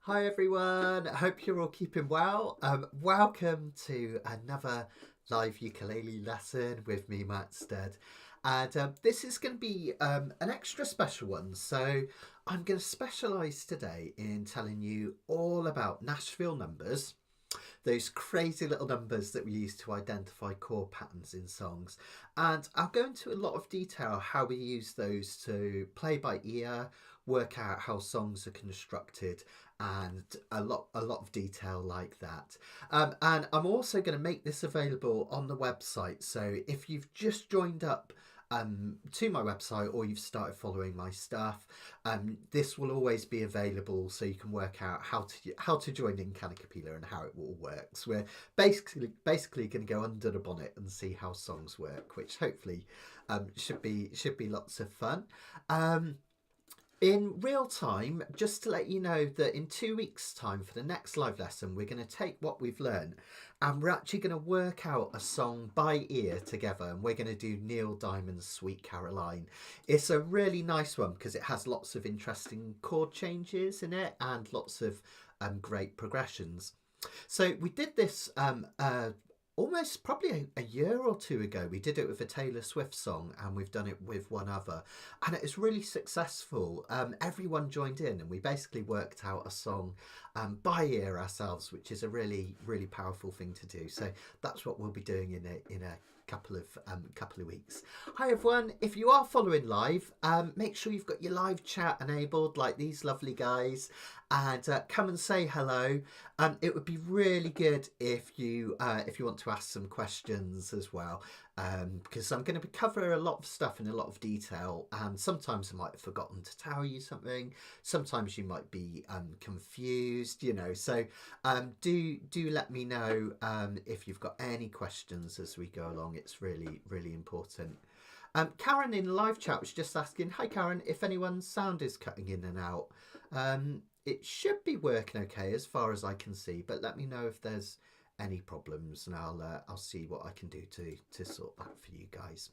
Hi everyone, I hope you're all keeping well. Welcome to another live ukulele lesson with me, Matt Stead. And this is going to be an extra special one. So I'm going to specialise today in telling you all about Nashville numbers, those crazy little numbers that we use to identify chord patterns in songs. And I'll go into a lot of detail how we use those to play by ear, work out how songs are constructed, and a lot of detail like that. And I'm also going to make this available on the website. So if you've just joined up to my website or you've started following my stuff, this will always be available so you can work out how to join in Kanikapila and how it all works. We're basically going to go under the bonnet and see how songs work, which hopefully should be lots of fun. In real time, just to let you know that in 2 weeks' time for the next live lesson, we're going to take what we've learned and we're actually going to work out a song by ear together, and we're going to do Neil Diamond's Sweet Caroline. It's a really nice one because it has lots of interesting chord changes in it and lots of great progressions. So we did this almost probably a year or two ago. We did it with a Taylor Swift song, and we've done it with one other, and it was really successful. Everyone joined in and we basically worked out a song by ear ourselves, which is a really powerful thing to do. So that's what we'll be doing in a couple of weeks. Hi everyone, if you are following live, make sure you've got your live chat enabled like these lovely guys, and come and say hello. It would be really good if you want to ask some questions as well, because I'm going to cover a lot of stuff in a lot of detail, and sometimes I might have forgotten to tell you something, sometimes you might be confused, so do let me know if you've got any questions as we go along. It's really important. Karen in the live chat was just asking, hi Karen, if anyone's sound is cutting in and out. It should be working okay as far as I can see, but let me know if there's any problems, and I'll see what I can do to sort that for you guys.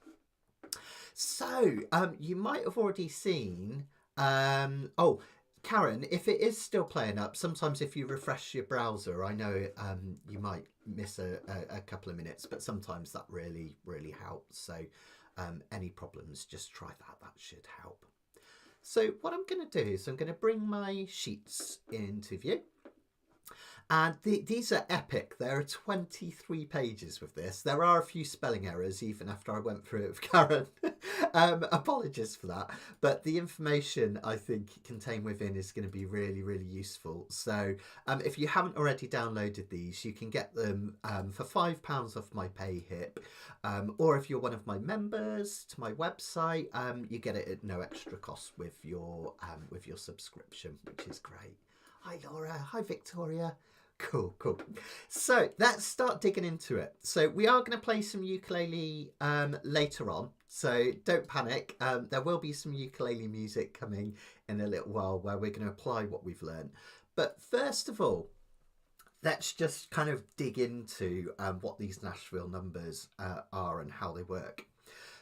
So you might have already seen. Oh, Karen, if it is still playing up, sometimes if you refresh your browser, I know you might miss a couple of minutes, but sometimes that really helps. So any problems, just try that. That should help. So what I'm going to do is I'm going to bring my sheets into view. And these are epic. There are 23 pages with this. There are a few spelling errors even after I went through it with Karen. Apologies for that. But the information I think contained within is going to be really useful. So if you haven't already downloaded these, you can get them for £5 off my pay hip. Or if you're one of my members to my website, you get it at no extra cost with your subscription, which is great. Hi Laura, hi Victoria. Cool. So let's start digging into it. So we are going to play some ukulele later on, so don't panic. There will be some ukulele music coming in a little while where we're going to apply what we've learned. But first of all, let's just kind of dig into what these Nashville numbers are and how they work.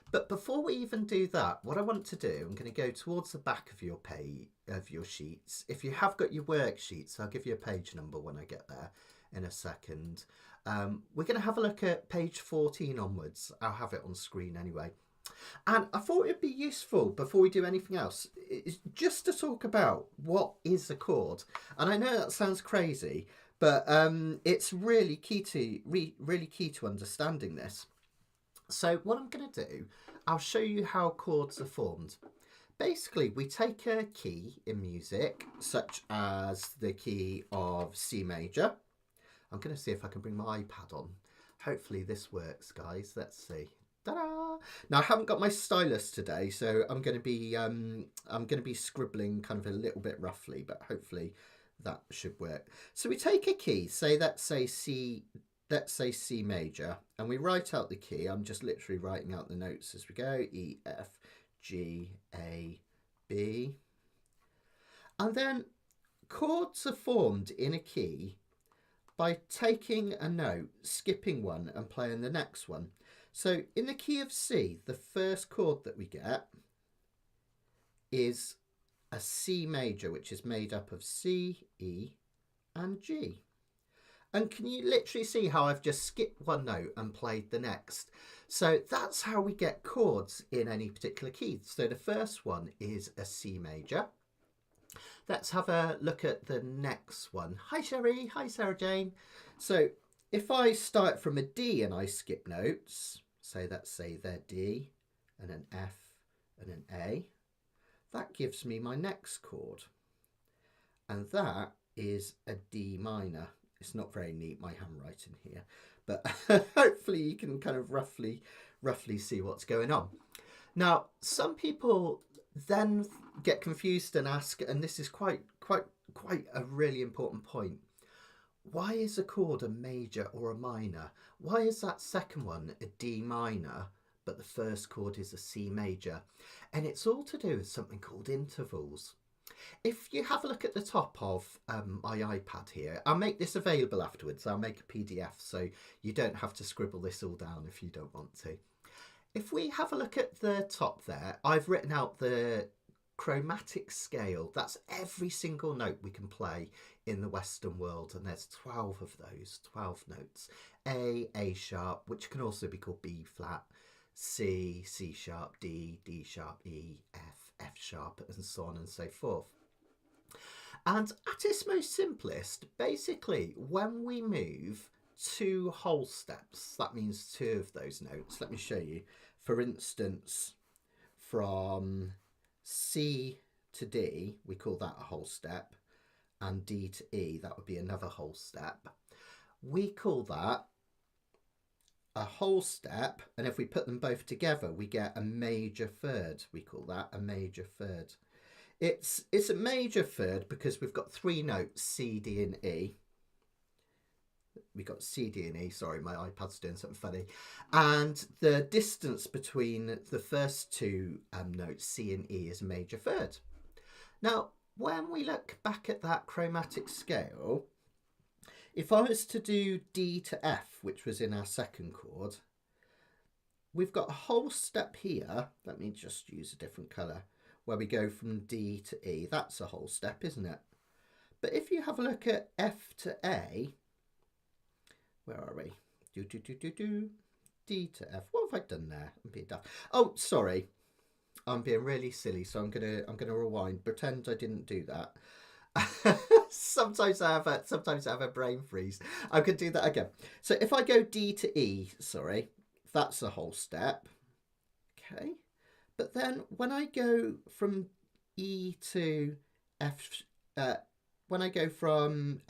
But before we even do that, what I want to do, I'm going to go towards the back of your sheets. If you have got your worksheets, I'll give you a page number when I get there in a second. We're going to have a look at page 14 onwards. I'll have it on screen anyway. And I thought it'd be useful before we do anything else, just to talk about what is a chord. And I know that sounds crazy, but it's really key to understanding this. So what I'm going to do, I'll show you how chords are formed. Basically, we take a key in music, such as the key of C major. I'm going to see if I can bring my iPad on. Hopefully this works, guys. Let's see. Ta-da! Now I haven't got my stylus today, so I'm going to be scribbling kind of a little bit roughly, but hopefully that should work. So we take a key, let's say C major, and we write out the key. I'm just literally writing out the notes as we go. E, F, G, A, B. And then chords are formed in a key by taking a note, skipping one and playing the next one. So in the key of C, the first chord that we get is a C major, which is made up of C, E and G. And can you literally see how I've just skipped one note and played the next? So that's how we get chords in any particular key. So the first one is a C major. Let's have a look at the next one. Hi Sherry, hi Sarah Jane. So if I start from a D and I skip notes, so let's say they're D and an F and an A, that gives me my next chord. And that is a D minor. It's not very neat, my handwriting here, but hopefully you can kind of roughly see what's going on. Now, some people then get confused and ask, and this is quite a really important point, why is a chord a major or a minor? Why is that second one a D minor, but the first chord is a C major? And it's all to do with something called intervals. If you have a look at the top of my iPad here, I'll make this available afterwards. I'll make a PDF so you don't have to scribble this all down if you don't want to. If we have a look at the top there, I've written out the chromatic scale. That's every single note we can play in the Western world, and there's 12 of those, 12 notes. A sharp, which can also be called B flat, C, C sharp, D, D sharp, E, F sharp, and so on and so forth. And at its most simplest, basically, when we move two whole steps, that means two of those notes. Let me show you. For instance, from C to D, we call that a whole step, and D to E, that would be another whole step. We call that a whole step, and if we put them both together, we get a major third. We call that a major third. It's a major third because we've got three notes, C, D and E. We've got C, D and E, sorry, my iPad's doing something funny. And the distance between the first two notes, C and E, is a major third. Now, when we look back at that chromatic scale, if I was to do D to F, which was in our second chord, we've got a whole step here. Let me just use a different colour, where we go from D to E. That's a whole step, isn't it? But if you have a look at F to A, where are we? D to F. What have I done there? I'm being daft. Oh, sorry. I'm being really silly, so I'm gonna rewind. Pretend I didn't do that. sometimes I have a brain freeze. I could do that again. So if I go D to E, sorry, that's a whole step. Okay. But then when I go from E to F, when I go from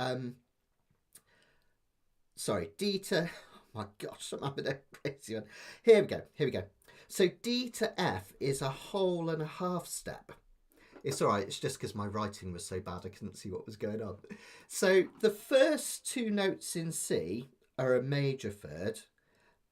D to, oh my gosh, I'm having a crazy one. Here we go. So D to F is a whole and a half step. It's all right, it's just because my writing was so bad I couldn't see what was going on. So the first two notes in C are a major third,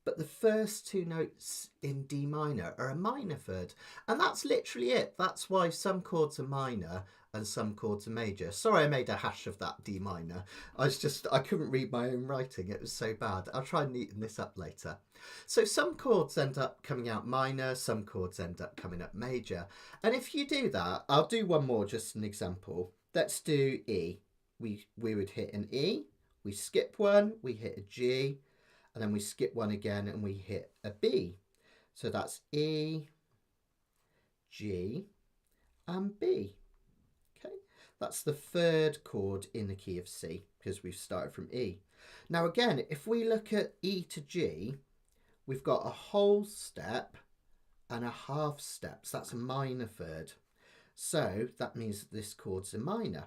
but the first two notes in D minor are a minor third. And that's literally it. That's why some chords are minor and some chords are major. Sorry I made a hash of that D minor. I couldn't read my own writing. It was so bad. I'll try and neaten this up later. So some chords end up coming out minor, some chords end up coming up major. And if you do that, I'll do one more, just an example. Let's do E. We would hit an E, we skip one, we hit a G, and then we skip one again and we hit a B. So that's E, G, and B. Okay, that's the third chord in the key of C because we've started from E. Now again, if we look at E to G, we've got a whole step and a half step. So that's a minor third. So that means this chord's a minor.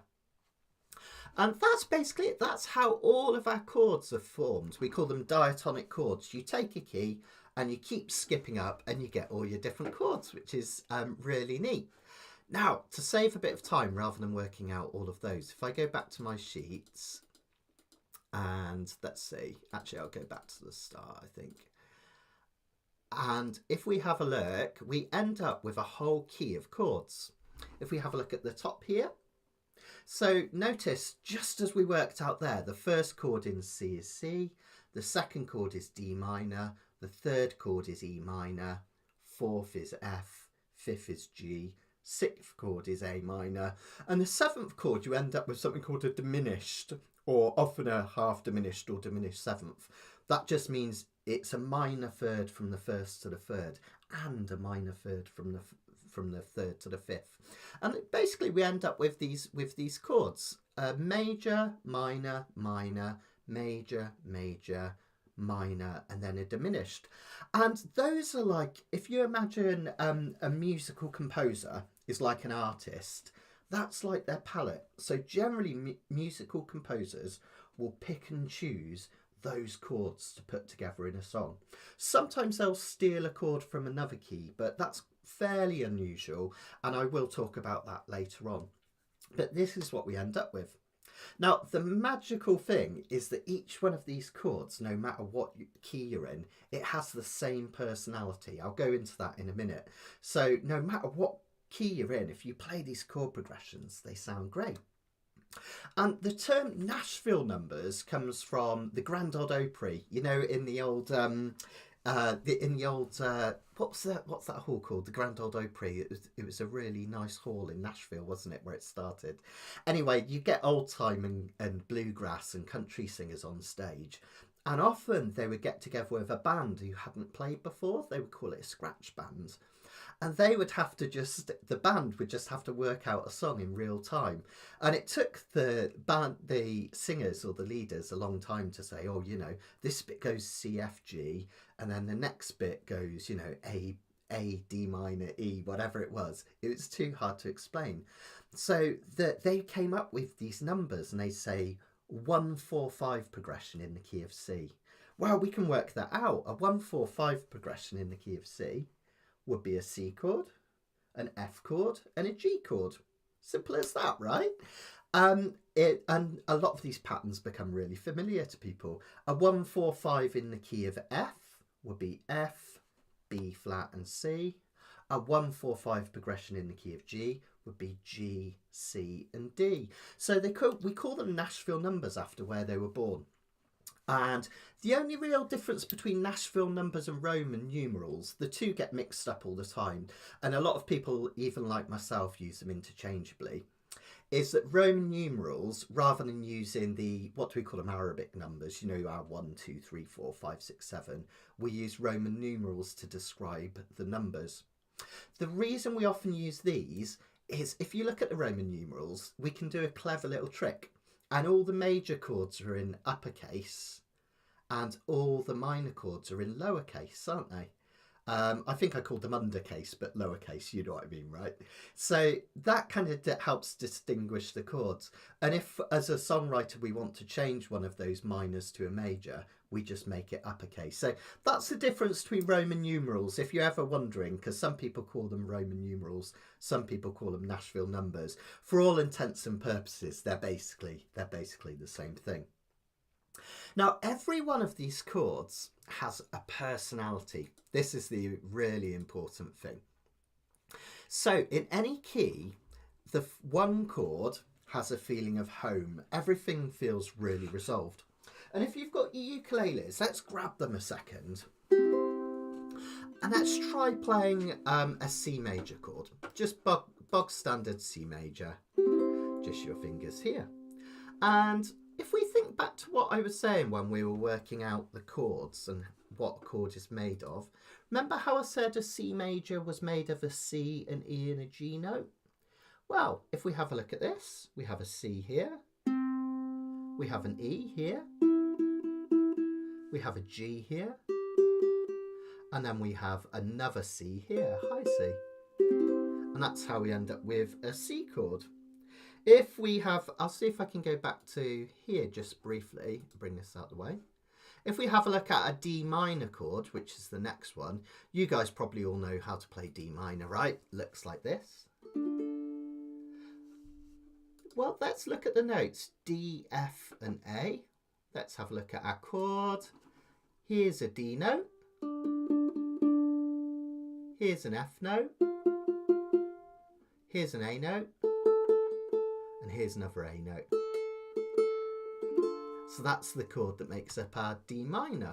And that's basically it. That's how all of our chords are formed. We call them diatonic chords. You take a key and you keep skipping up and you get all your different chords, which is really neat. Now, to save a bit of time rather than working out all of those, if I go back to my sheets and let's see, actually I'll go back to the start, I think. And if we have a look, we end up with a whole key of chords. If we have a look at the top here, so notice, just as we worked out there, the first chord in C is C, the second chord is D minor, the third chord is E minor, fourth is F, fifth is G, sixth chord is A minor, and the seventh chord you end up with something called a diminished, or often a half diminished or diminished seventh. That just means it's a minor third from the first to the third, and a minor third from the third to the fifth. And basically we end up with these chords: major, minor, minor, major, major, minor, and then a diminished. And those are like, if you imagine a musical composer is like an artist, that's like their palette. So generally musical composers will pick and choose those chords to put together in a song. Sometimes they'll steal a chord from another key, but that's fairly unusual, and I will talk about that later on. But this is what we end up with. Now, the magical thing is that each one of these chords, no matter what key you're in, it has the same personality. I'll go into that in a minute. So no matter what key you're in, if you play these chord progressions, they sound great. And the term Nashville numbers comes from the Grand Ole Opry. You know, in the old what's that hall called? The Grand Ole Opry. It was a really nice hall in Nashville, wasn't it, where it started? Anyway, you get old time and bluegrass and country singers on stage, and often they would get together with a band who hadn't played before. They would call it a scratch band. And they would have to the band would just have to work out a song in real time. And it took the singers or the leaders a long time to say, oh, you know, this bit goes C, F, G, and then the next bit goes, you know, A, D minor, E, whatever it was. It was too hard to explain. So they came up with these numbers, and they say 1, 4, 5 progression in the key of C. Well, we can work that out. A 1, 4, 5 progression in the key of C would be a C chord, an F chord, and a G chord. Simple as that, right? And a lot of these patterns become really familiar to people. A 1, 4, 5 in the key of F would be F, B flat, and C. A 1, 4, 5 progression in the key of G would be G, C, and D. So we call them Nashville numbers after where they were born. And the only real difference between Nashville numbers and Roman numerals, the two get mixed up all the time, and a lot of people, even like myself, use them interchangeably, is that Roman numerals, rather than using what we call them Arabic numbers, you know, our 1, 2, 3, 4, 5, 6, 7, we use Roman numerals to describe the numbers. The reason we often use these is, if you look at the Roman numerals, we can do a clever little trick. And all the major chords are in uppercase, and all the minor chords are in lowercase, aren't they? I think I called them undercase, but lowercase, you know what I mean, right? So that kind of helps distinguish the chords. And if, as a songwriter, we want to change one of those minors to a major, we just make it uppercase. So that's the difference between Roman numerals, if you're ever wondering, because some people call them Roman numerals, some people call them Nashville numbers. For all intents and purposes, they're basically the same thing. Now, every one of these chords has a personality. This is the really important thing. So in any key, the one chord has a feeling of home. Everything feels really resolved. And if you've got your ukuleles, let's grab them a second. And let's try playing a C major chord. Just bog standard C major. Just your fingers here. And if we think back to what I was saying when we were working out the chords and what a chord is made of, remember how I said a C major was made of a C, an E and a G note? Well, if we have a look at this, we have a C here, we have an E here, we have a G here, and then we have another C here, high C. And that's how we end up with a C chord. If we have, I'll see if I can go back to here just briefly, bring this out of the way. If we have a look at a D minor chord, which is the next one, you guys probably all know how to play D minor, right? Looks like this. Well, let's look at the notes, D, F and A. Let's have a look at our chord. Here's a D note. Here's an F note. Here's an A note. And here's another A note. So that's the chord that makes up our D minor.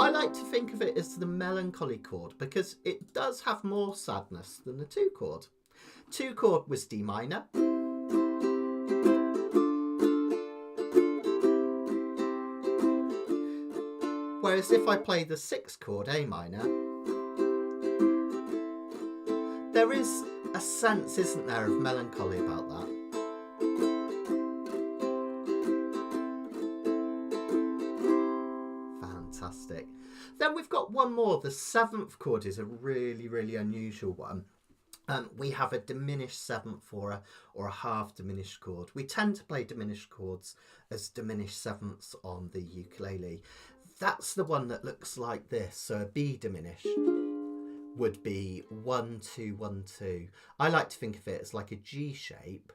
I like to think of it as the melancholy chord because it does have more sadness than the 2 chord. 2 chord was D minor. Whereas if I play the 6 chord, A minor, there is a sense, isn't there, of melancholy about that. Fantastic. Then we've got one more. The 7th chord is a really, really unusual one. We have a diminished 7th or a half diminished chord. We tend to play diminished chords as diminished 7ths on the ukulele. That's the one that looks like this. So a B diminished would be 1, 2, 1, 2. I like to think of it as like a G shape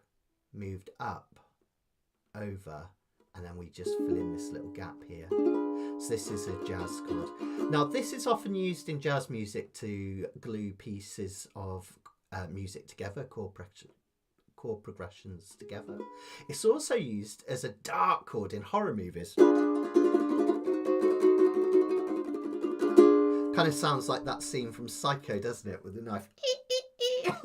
moved up, over, and then we just fill in this little gap here. So this is a jazz chord. Now this is often used in jazz music to glue pieces of music together, chord progressions together. It's also used as a dark chord in horror movies. Kind of sounds like that scene from Psycho, doesn't it, with the knife?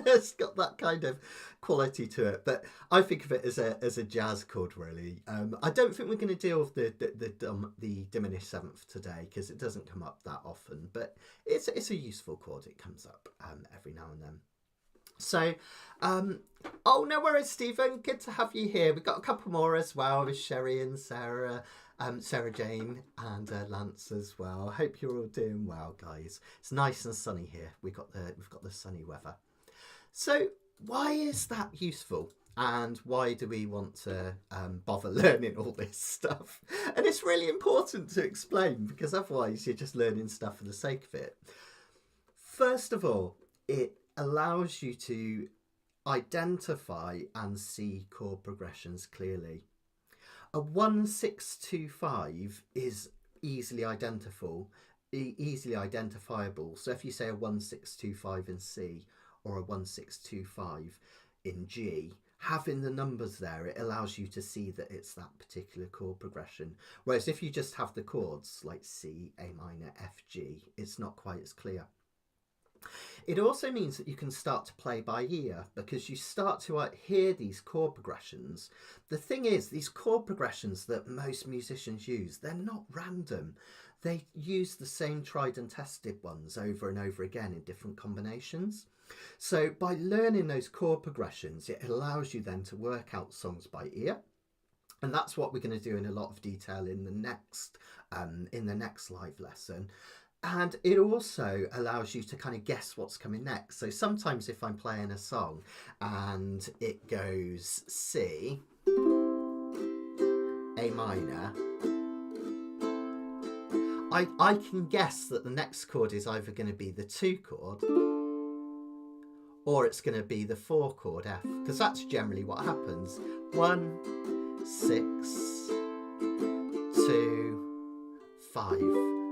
It's got that kind of quality to it, but I think of it as a jazz chord, really. I don't think we're going to deal with the diminished 7th today because it doesn't come up that often, but it's a useful chord. It comes up every now and then. So, oh, no worries, Stephen. Good to have you here. We've got a couple more as well with Sherry and Sarah. Sarah Jane and Lance as well. Hope you're all doing well, guys. It's nice and sunny here. We've got the sunny weather. So why is that useful? And why do we want to bother learning all this stuff? And it's really important to explain because otherwise you're just learning stuff for the sake of it. First of all, it allows you to identify and see chord progressions clearly. A 1, 6, 2, 5 is easily identifiable. So if you say a 1, 6, 2, 5 in C or a 1, 6, 2, 5 in G, having the numbers there, it allows you to see that it's that particular chord progression. Whereas if you just have the chords like C, A minor, F, G, it's not quite as clear. It also means that you can start to play by ear because you start to hear these chord progressions. The thing is, these chord progressions that most musicians use, they're not random. They use the same tried and tested ones over and over again in different combinations. So by learning those chord progressions, it allows you then to work out songs by ear. And that's what we're going to do in a lot of detail in the next live lesson. And it also allows you to kind of guess what's coming next. So sometimes if I'm playing a song and it goes C, A minor, I can guess that the next chord is either going to be the 2 chord or it's going to be the 4 chord F, because that's generally what happens. 1, 6, 2, 5.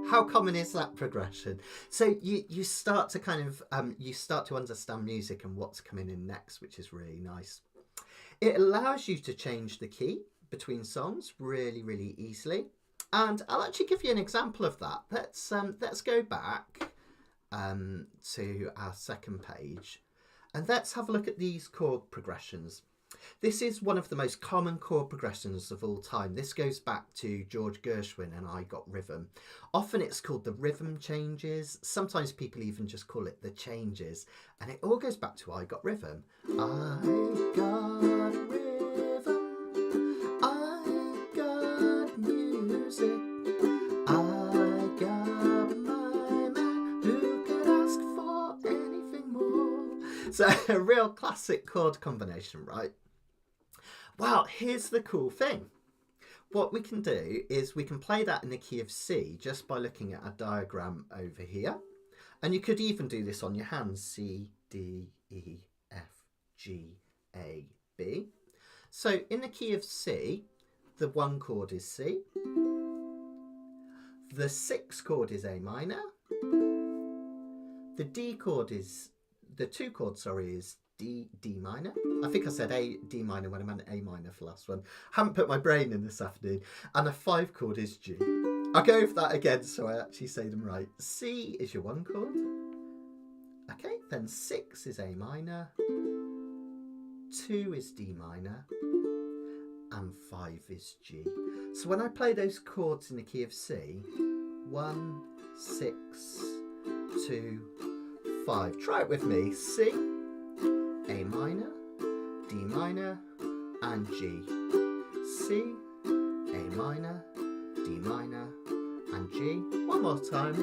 How common is that progression? So you start to kind of you start to understand music and what's coming in next, which is really nice. It allows you to change the key between songs really, really easily. And I'll actually give you an example of that. Let's go back to our second page and let's have a look at these chord progressions. This is one of the most common chord progressions of all time. This goes back to George Gershwin and I Got Rhythm. Often it's called the rhythm changes. Sometimes people even just call it the changes. And it all goes back to I Got Rhythm. I got rhythm. I got music. I got my man. Who could ask for anything more? So a real classic chord combination, right? Well, here's the cool thing. What we can do is we can play that in the key of C just by looking at a diagram over here. And you could even do this on your hands. C, D, E, F, G, A, B. So in the key of C, the 1 chord is C. The 6 chord is A minor. The 2 chord, is D minor. I think I said D minor when I meant A minor for last one. Haven't put my brain in this afternoon. And the 5 chord is G. I'll go over that again so I actually say them right. C is your 1 chord. Okay, then 6 is A minor, 2 is D minor, and 5 is G. So when I play those chords in the key of C, 1, 6, 2, 5. Try it with me. C, A minor, D minor, and G. C, A minor, D minor, and G. One more time.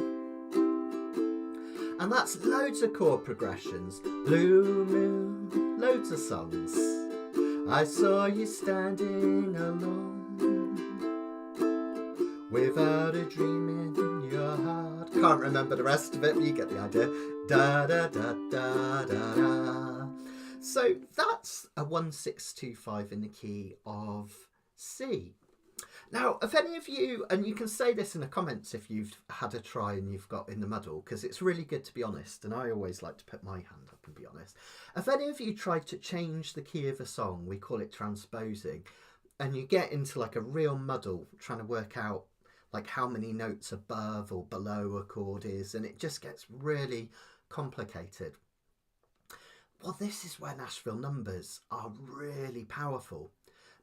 And that's loads of chord progressions. Blue moon, loads of songs. I saw you standing alone, without a dream in your heart. Can't remember the rest of it, but you get the idea. Da da da da da da. So that's a 1-6-2-5 in the key of C. Now, if any of you, and you can say this in the comments if you've had a try and you've got in the muddle, because it's really good to be honest, and I always like to put my hand up and be honest. If any of you tried to change the key of a song, we call it transposing, and you get into like a real muddle trying to work out like how many notes above or below a chord is, and it just gets really complicated. Well, this is where Nashville numbers are really powerful.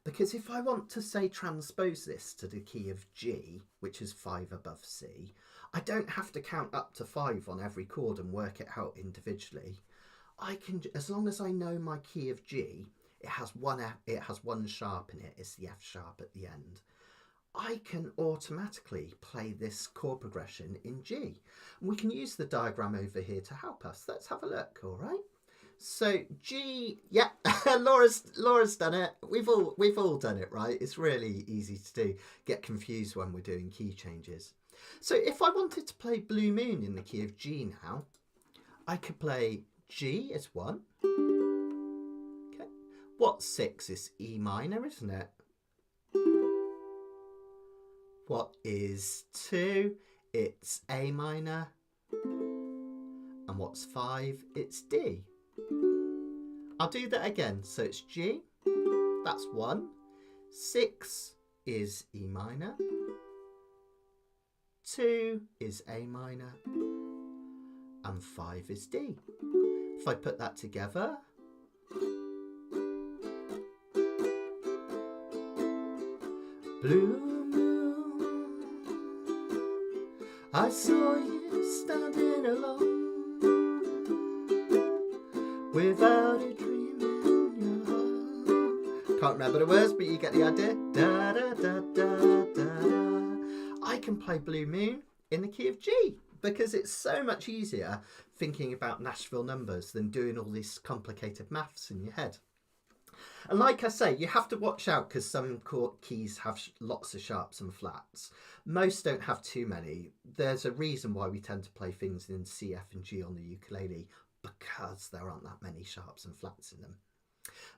Because if I want to, say, transpose this to the key of G, which is 5 above C, I don't have to count up to 5 on every chord and work it out individually. I can, as long as I know my key of G, it has one sharp in it, it's the F sharp at the end. I can automatically play this chord progression in G. And we can use the diagram over here to help us. Let's have a look, all right? So G, yeah, Laura's done it. We've all done it, right? It's really easy to do. Get confused when we're doing key changes. So if I wanted to play Blue Moon in the key of G now, I could play G as 1. Okay. What's 6 is E minor, isn't it? What is 2? It's A minor. And what's 5? It's D. I'll do that again. So it's G, that's 1. 6 is E minor. 2 is A minor. And 5 is D. If I put that together, blue moon, I saw you standing alone, without a dream in your heart. Can't remember the words, but you get the idea. Da da da da da da. I can play Blue Moon in the key of G because it's so much easier thinking about Nashville numbers than doing all this complicated maths in your head. And like I say, you have to watch out because some chord keys have lots of sharps and flats. Most don't have too many. There's a reason why we tend to play things in C, F and G on the ukulele, because there aren't that many sharps and flats in them.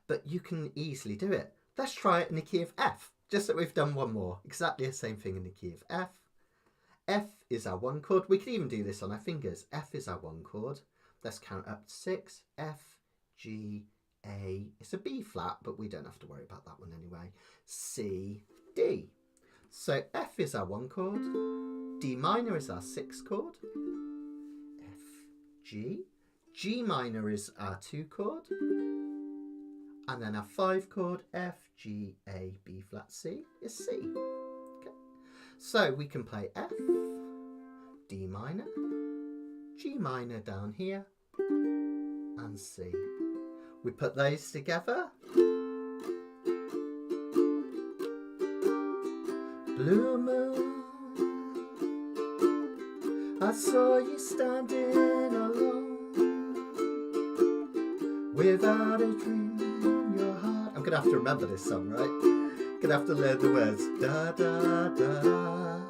But you can easily do it. Let's try it in the key of F, just that we've done one more. Exactly the same thing in the key of F. F is our 1 chord. We can even do this on our fingers. F is our 1 chord. Let's count up to 6. F, G, A. It's a B flat, but we don't have to worry about that one anyway. C, D. So F is our 1 chord. D minor is our 6 chord. F, G. G minor is our 2 chord. And then our 5 chord, F, G, A, B flat, C, is C. Okay. So we can play F, D minor, G minor down here, and C. We put those together. Blue moon, I saw you standing alone, without a dream in your heart. I'm gonna have to remember this song, right? Gonna have to learn the words. Da da da.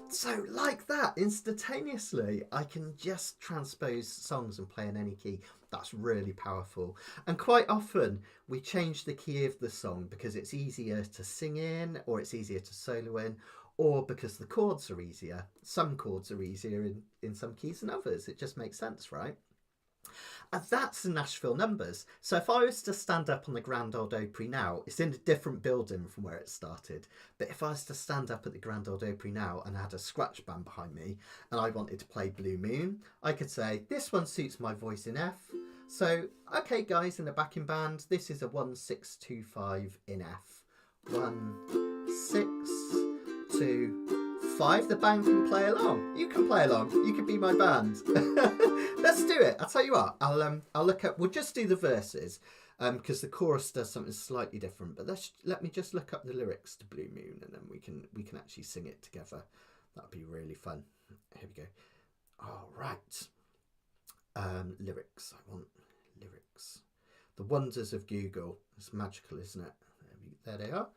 So like that, instantaneously, I can just transpose songs and play in any key. That's really powerful. And quite often we change the key of the song because it's easier to sing in, or it's easier to solo in, or because the chords are easier. Some chords are easier in some keys than others. It just makes sense, right? And that's the Nashville numbers. So if I was to stand up on the Grand Ole Opry now, it's in a different building from where it started. But if I was to stand up at the Grand Ole Opry now and I had a scratch band behind me and I wanted to play Blue Moon, I could say, this one suits my voice in F. So, okay guys, in the backing band, this is a 1-6-2-5 in F. 1-6-2-5. The band can play along. You can play along. You can be my band. Let's do it. I'll tell you what. I'll look up. We'll just do the verses, because the chorus does something slightly different. But let me just look up the lyrics to Blue Moon, and then we can actually sing it together. That'd be really fun. Here we go. All right. Lyrics. I want lyrics. The wonders of Google. It's magical, isn't it? There they are.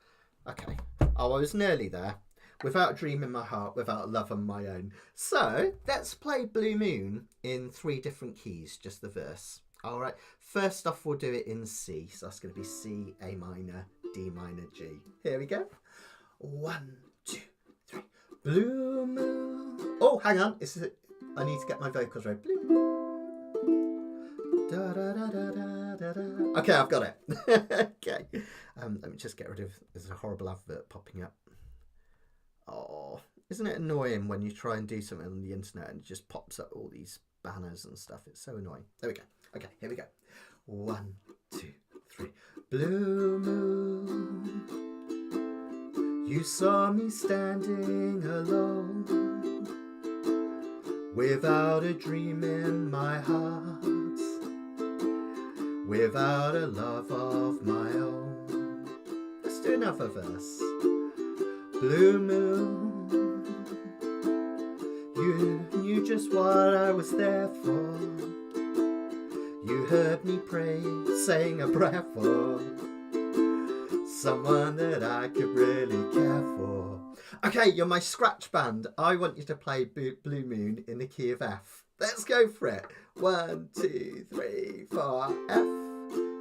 Okay. Oh, I was nearly there. Without a dream in my heart, without a love on my own. So, let's play Blue Moon in 3 different keys, just the verse. All right. First off, we'll do it in C. So that's going to be C, A minor, D minor, G. Here we go. 1, 2, 3. Blue Moon. Oh, hang on. I need to get my vocals right. Blue Moon. Da, da, da, da, da, da. Okay, I've got it. Okay. Let me just get rid of... There's a horrible advert popping up. Oh, isn't it annoying when you try and do something on the internet and it just pops up all these banners and stuff? It's so annoying. There we go. Okay, here we go. 1, 2, 3. Blue moon, you saw me standing alone, without a dream in my heart, without a love of my own. Let's do another verse. Blue moon, you knew just what I was there for. You heard me pray, saying a prayer for someone that I could really care for. Okay, you're my scratch band. I want you to play Blue Moon in the key of F. Let's go for it. 1, 2, 3, 4. F,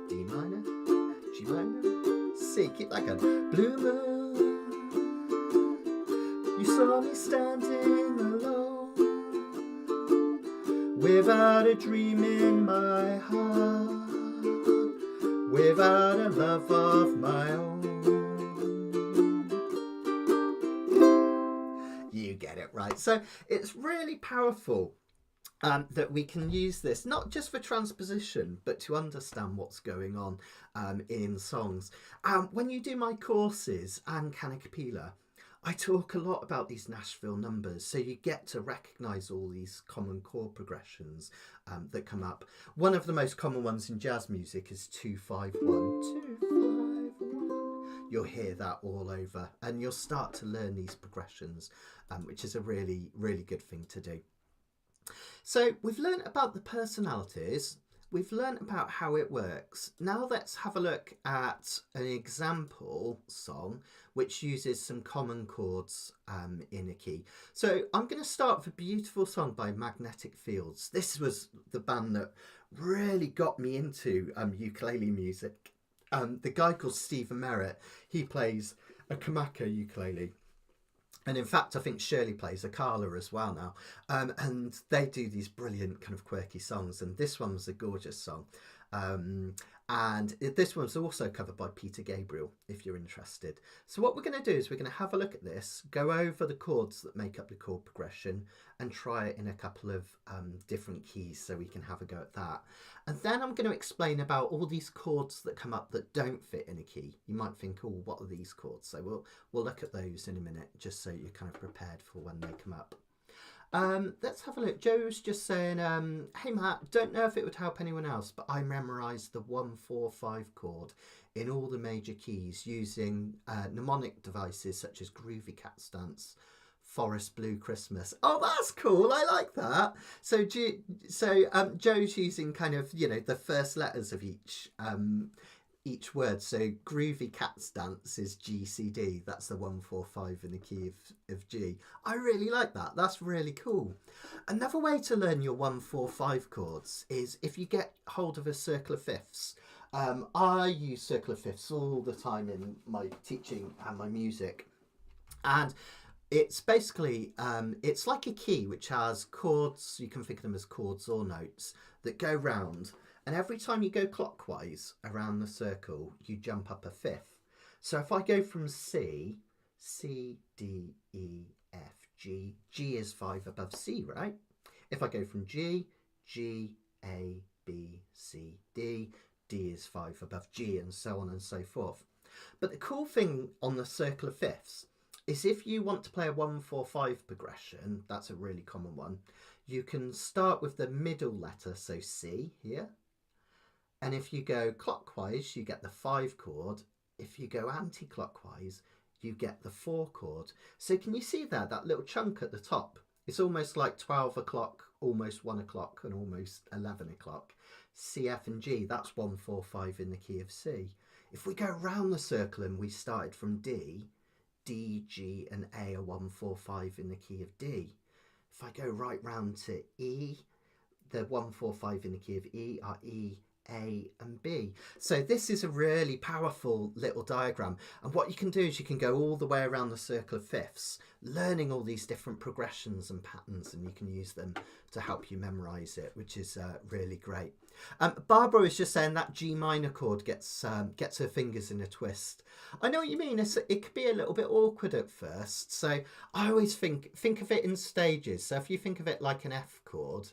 D minor, G minor, C. Keep that going. Blue moon, you saw me standing alone, without a dream in my heart, without a love of my own. You get it right. So it's really powerful that we can use this, not just for transposition, but to understand what's going on in songs. When you do my courses and Kanikapila, I talk a lot about these Nashville numbers, so you get to recognise all these common chord progressions that come up. One of the most common ones in jazz music is 2-5-1, 2-5-1. You'll hear that all over, and you'll start to learn these progressions, which is a really, really good thing to do. So we've learned about the personalities. We've learned about how it works. Now let's have a look at an example song which uses some common chords in a key. So I'm going to start with a beautiful song by Magnetic Fields. This was the band that really got me into ukulele music. The guy called Stephen Merritt, he plays a Kamaka ukulele. And in fact, I think Shirley plays a Kala as well now. And they do these brilliant kind of quirky songs. And this one was a gorgeous song. This one's also covered by Peter Gabriel, if you're interested. So what we're going to do is we're going to have a look at this, go over the chords that make up the chord progression, and try it in a couple of different keys so we can have a go at that. And then I'm going to explain about all these chords that come up that don't fit in a key. You might think, oh, what are these chords? So we'll look at those in a minute, just so you're kind of prepared for when they come up. Let's have a look. Joe's just saying, hey Matt, don't know if it would help anyone else, but I memorised the 1-4-5 chord in all the major keys using mnemonic devices such as Groovy Cat Stance, Forest Blue Christmas. Oh, that's cool. I like that. So Joe's using kind of, you know, the first letters of each word. So Groovy Cat Stance is G, C, D. That's the 1-4-5 in the key of G. I really like that. That's really cool. Another way to learn your 1-4-5 chords is if you get hold of a circle of fifths. I use circle of fifths all the time in my teaching and my music. And It's basically, it's like a key which has chords, you can think of them as chords or notes, that go round. And every time you go clockwise around the circle, you jump up a fifth. So if I go from C, C, D, E, F, G, G is 5 above C, right? If I go from G, G, A, B, C, D, D is 5 above G, and so on and so forth. But the cool thing on the circle of fifths is if you want to play a 1-4-5 progression, that's a really common one, you can start with the middle letter, so C here. And if you go clockwise, you get the 5 chord. If you go anti-clockwise, you get the 4 chord. So can you see there, that little chunk at the top? It's almost like 12 o'clock, almost 1 o'clock, and almost 11 o'clock. C, F and G, that's 1-4-5 in the key of C. If we go round the circle and we started from D, D, G and A are 1-4-5 in the key of D. If I go right round to E, the 1-4-5 in the key of E are E, A and B. So this is a really powerful little diagram, and what you can do is you can go all the way around the circle of fifths, learning all these different progressions and patterns, and you can use them to help you memorize it, which is really great. Barbara is just saying that G minor chord gets her fingers in a twist. I know what you mean. It could be a little bit awkward at first, so I always think of it in stages. So if you think of it like an F chord,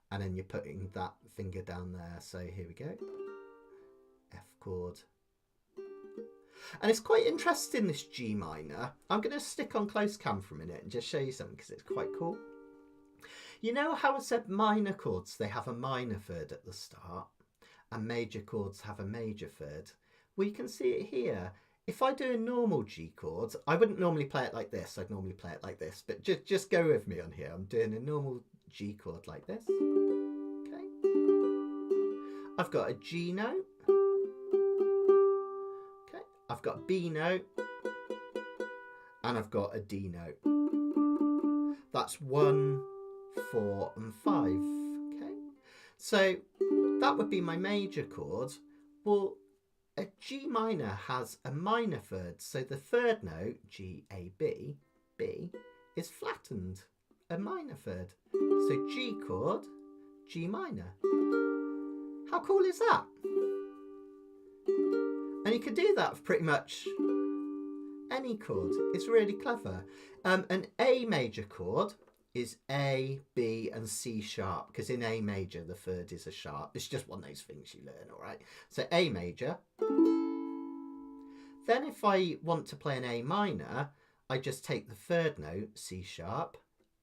and then you're putting that finger down there. So here we go. F chord. And it's quite interesting, this G minor. I'm going to stick on close cam for a minute and just show you something because it's quite cool. You know how I said minor chords, they have a minor third at the start, and major chords have a major third? Well, you can see it here. If I do a normal G chord, I wouldn't normally play it like this. I'd normally play it like this, but just go with me on here. I'm doing a normal G chord like this. Okay. I've got a G note. Okay. I've got a B note. And I've got a D note. That's 1, 4 and 5. Okay. So that would be my major chord. Well, a G minor has a minor third, so the third note, G, A, B, B, is flattened, a minor third. So G chord, G minor. How cool is that? And you can do that for pretty much any chord. It's really clever. An A major chord is A, B and C sharp, because in A major the third is a sharp. It's just one of those things you learn, all right? So A major. Then if I want to play an A minor, I just take the third note, C sharp,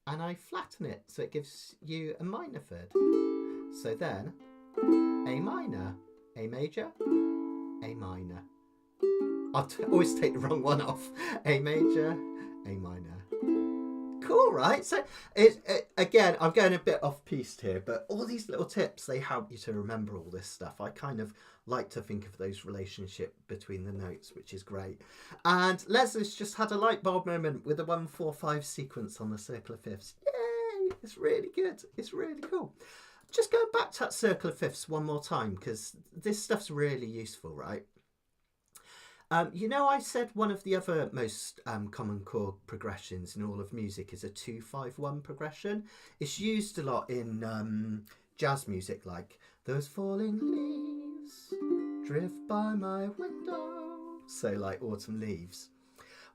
and I flatten it so it gives you a minor third. So then A minor, A major, A minor. I always take the wrong one off. A major, A minor. Cool, right? So again, I'm going a bit off piste here, but all these little tips, they help you to remember all this stuff. I kind of like to think of those relationship between the notes, which is great. And Leslie's just had a light bulb moment with a 1-4-5 sequence on the circle of fifths. Yay! It's really good. It's really cool. Just going back to that circle of fifths one more time, because this stuff's really useful, right? You know, I said one of the other most common chord progressions in all of music is a 2-5-1 progression. It's used a lot in jazz music, like those falling leaves drift by my window. So like autumn leaves.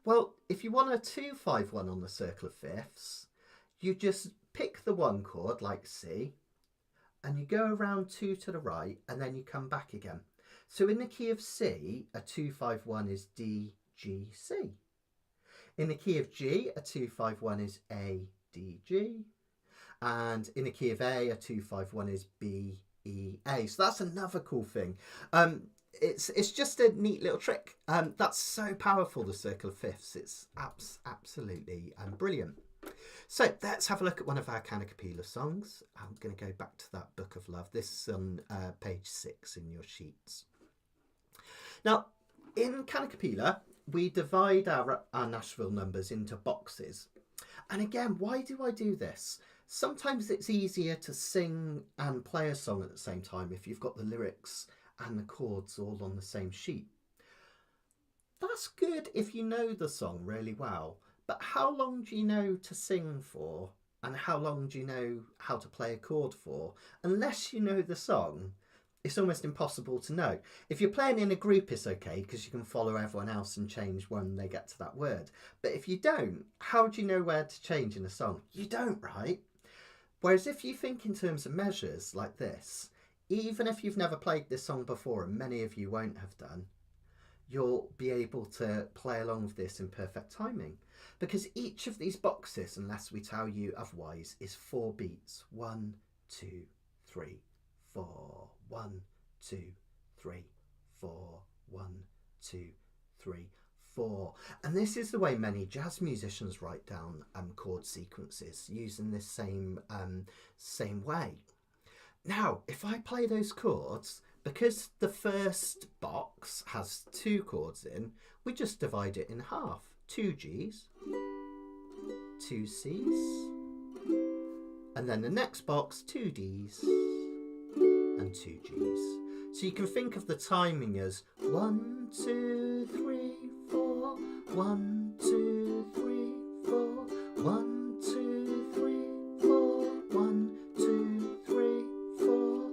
Well, if you want a 2-5-1 on the circle of fifths, you just pick the 1 chord like C, and you go around 2 to the right, and then you come back again. So in the key of C, a 2-5-1 is D, G, C. In the key of G, a 2-5-1 is A, D, G. And in the key of A, a 2-5-1 is B, E, A. So that's another cool thing. It's just a neat little trick. That's so powerful, the circle of fifths. It's absolutely brilliant. So let's have a look at one of our Kanikapila songs. I'm going to go back to that Book of Love. This is on page 6 in your sheets. Now, in Kanikapila, we divide our Nashville numbers into boxes. And again, why do I do this? Sometimes it's easier to sing and play a song at the same time if you've got the lyrics and the chords all on the same sheet. That's good if you know the song really well. But how long do you know to sing for? And how long do you know how to play a chord for? Unless you know the song, it's almost impossible to know. If you're playing in a group, it's okay because you can follow everyone else and change when they get to that word. But if you don't, how do you know where to change in a song? You don't, right? Whereas if you think in terms of measures like this, even if you've never played this song before, and many of you won't have done, you'll be able to play along with this in perfect timing. Because each of these boxes, unless we tell you otherwise, is 4 beats. 1, 2, 3, 4. 1, 2, 3, 4. 1, 2, 3, 4. And this is the way many jazz musicians write down chord sequences, using this same way. Now, if I play those chords, because the first box has 2 chords in, we just divide it in half. 2 Gs, 2 Cs, and then the next box, 2 Ds and 2 Gs. So you can think of the timing as 1, 2, 3, 4, 1, 2, 3, 4, 1, 2, 3, 4, 1, 2, 3, 4.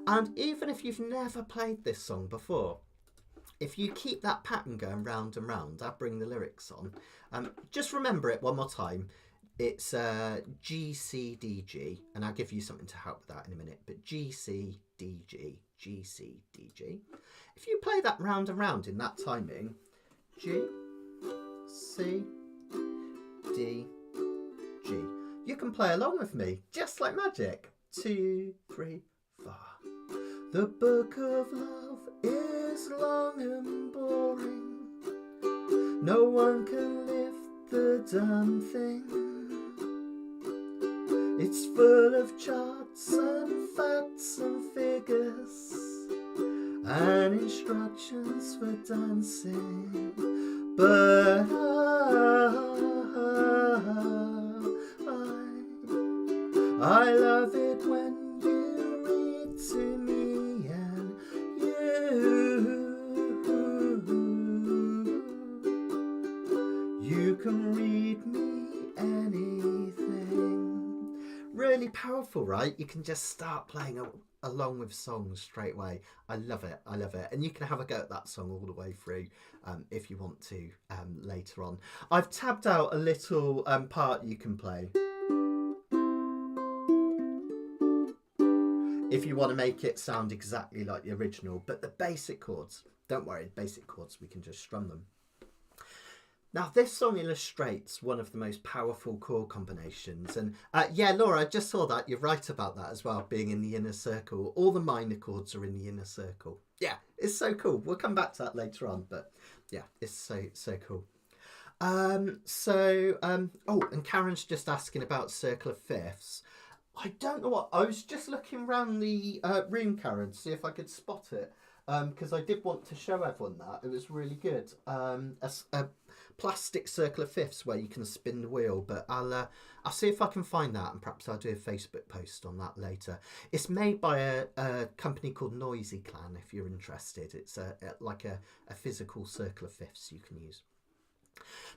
And even if you've never played this song before, if you keep that pattern going round and round, I'll bring the lyrics on. Just remember it one more time. It's G, C, D, G, and I'll give you something to help with that in a minute. But G, C, D, G, G, C, D, G. If you play that round and round in that timing, G, C, D, G. You can play along with me, just like magic. 2, 3, 4. The book of love is long and boring. No one can lift the damn thing. It's full of charts and facts and figures and instructions for dancing. But I love it when you read to me, and you can read me anything. Really powerful, right? You can just start playing along with songs straight away. I love it. I love it. And you can have a go at that song all the way through if you want to later on. I've tabbed out a little part you can play if you want to make it sound exactly like the original. But the basic chords, don't worry, basic chords, we can just strum them. Now, this song illustrates one of the most powerful chord combinations. And yeah, Laura, I just saw that. You're right about that as well, being in the inner circle. All the minor chords are in the inner circle. Yeah, it's so cool. We'll come back to that later on. But yeah, it's so cool. Oh, and Karen's just asking about circle of fifths. I don't know what. I was just looking around the room, Karen, to see if I could spot it. Because I did want to show everyone that. It was really good. A plastic circle of fifths where you can spin the wheel, but I'll see if I can find that, and perhaps I'll do a Facebook post on that later. It's made by a company called Noisy Clan, if you're interested. It's like a physical circle of fifths you can use.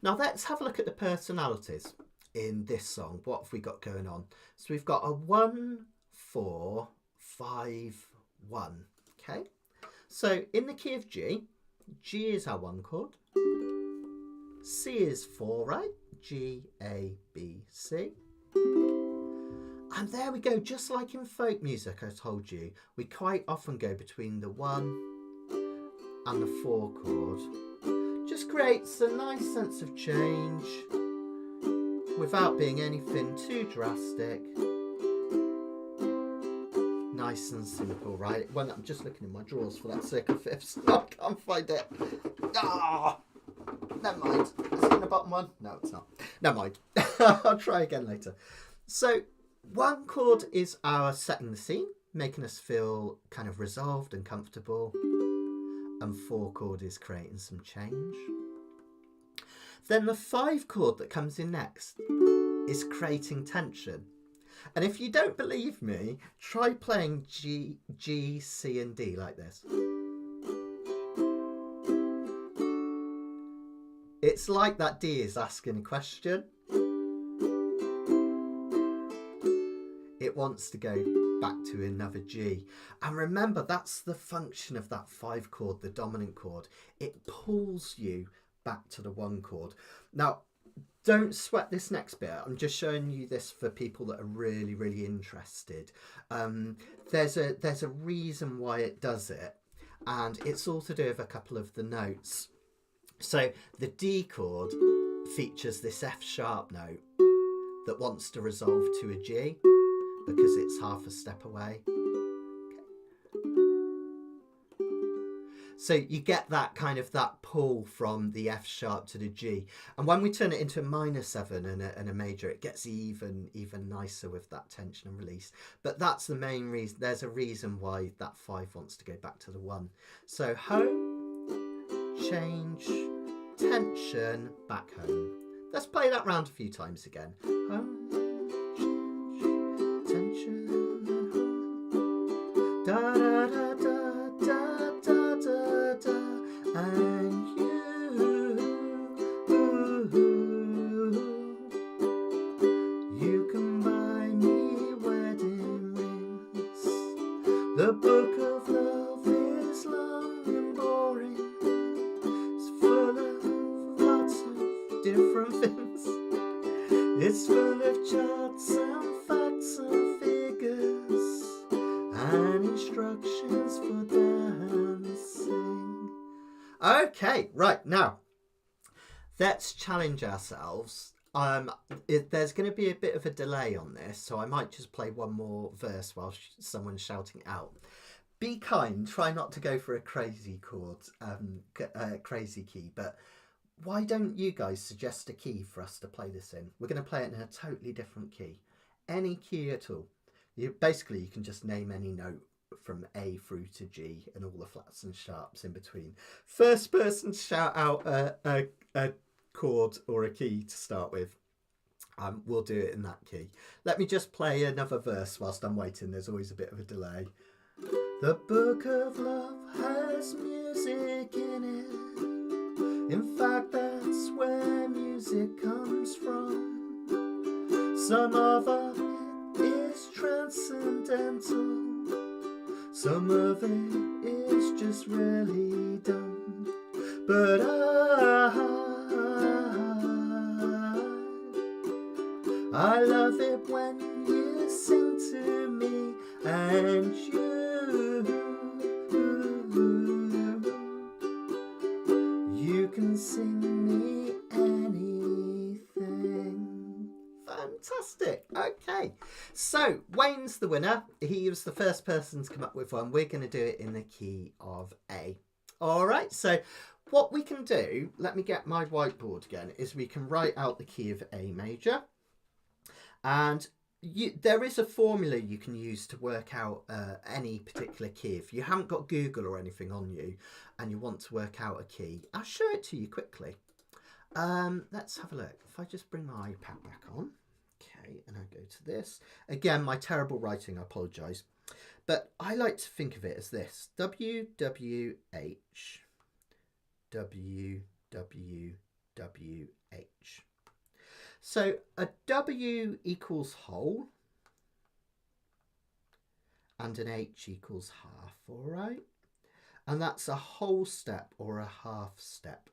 Now let's have a look at the personalities in this song. What have we got going on? So we've got a 1, 4, 5, 1. Okay. So in the key of G, G is our 1 chord. C is 4, right? G, A, B, C. And there we go, just like in folk music, I told you, we quite often go between the 1 and the 4 chord. Just creates a nice sense of change without being anything too drastic. Nice and simple, right? When I'm just looking in my drawers for that circle of fifths. I can't find it. Ah, never mind. Is it in the bottom one? No, it's not. Never mind. I'll try again later. So 1 chord is our setting the scene, making us feel kind of resolved and comfortable. And 4 chord is creating some change. Then the 5 chord that comes in next is creating tension. And if you don't believe me, try playing G, C and D like this. It's like that D is asking a question. It wants to go back to another G. And remember, that's the function of that 5 chord, the dominant chord. It pulls you back to the 1 chord. Now, don't sweat this next bit. I'm just showing you this for people that are really, really interested. There's a reason why it does it, and it's all to do with a couple of the notes. So the D chord features this F sharp note that wants to resolve to a G because it's half a step away. So you get that kind of that pull from the F sharp to the G. And when we turn it into a minor 7 and a major, it gets even nicer with that tension and release. But that's the main reason. There's a reason why that 5 wants to go back to the 1. So home, change, tension, back home. Let's play that round a few times again. Home, change, tension, home. Da da da da da da da da. And you can buy me wedding rings. The book of love is long and boring. It's full of lots of different things. It's full of charts and facts and figures and instructions for dancing. Okay, right, now let's challenge ourselves. There's going to be a bit of a delay on this, so I might just play one more verse while someone's shouting out. Be kind, try not to go for a crazy chord, crazy key, but why don't you guys suggest a key for us to play this in? We're going to play it in a totally different key, any key at all. You can just name any note from A through to G and all the flats and sharps in between. First person to shout out a chord or a key to start with, we'll do it in that key. Let me just play another verse whilst I'm waiting. There's always a bit of a delay. The book of love has music in it. In fact, that's where music comes from. Some of it is transcendental. Some of it is just really dumb. But I love it when you sing to me and you can sing me anything. Fantastic. Okay, so Wayne's the winner. He was the first person to come up with one. We're going to do it in the key of A. All right, so what we can do, let me get my whiteboard again, is we can write out the key of A major. And there is a formula you can use to work out any particular key. If you haven't got Google or anything on you and you want to work out a key, I'll show it to you quickly. Let's have a look. If I just bring my iPad back on, okay, and I go to this. Again, my terrible writing, I apologise. But I like to think of it as this. W, W, H, W, W, W, H. So a W equals whole and an H equals half, all right? And that's a whole step or a half step.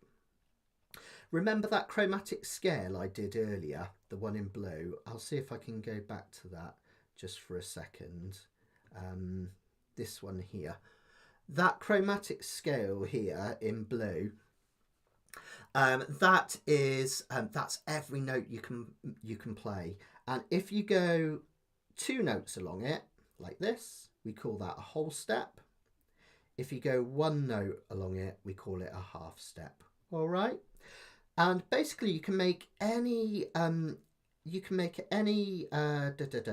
Remember that chromatic scale I did earlier, the one in blue? I'll see if I can go back to that just for a second. This one here. That chromatic scale here in blue, that's every note you can play. And if you go 2 notes along it, like this, we call that a whole step. If you go 1 note along it, we call it a half step. All right. And basically, you can make any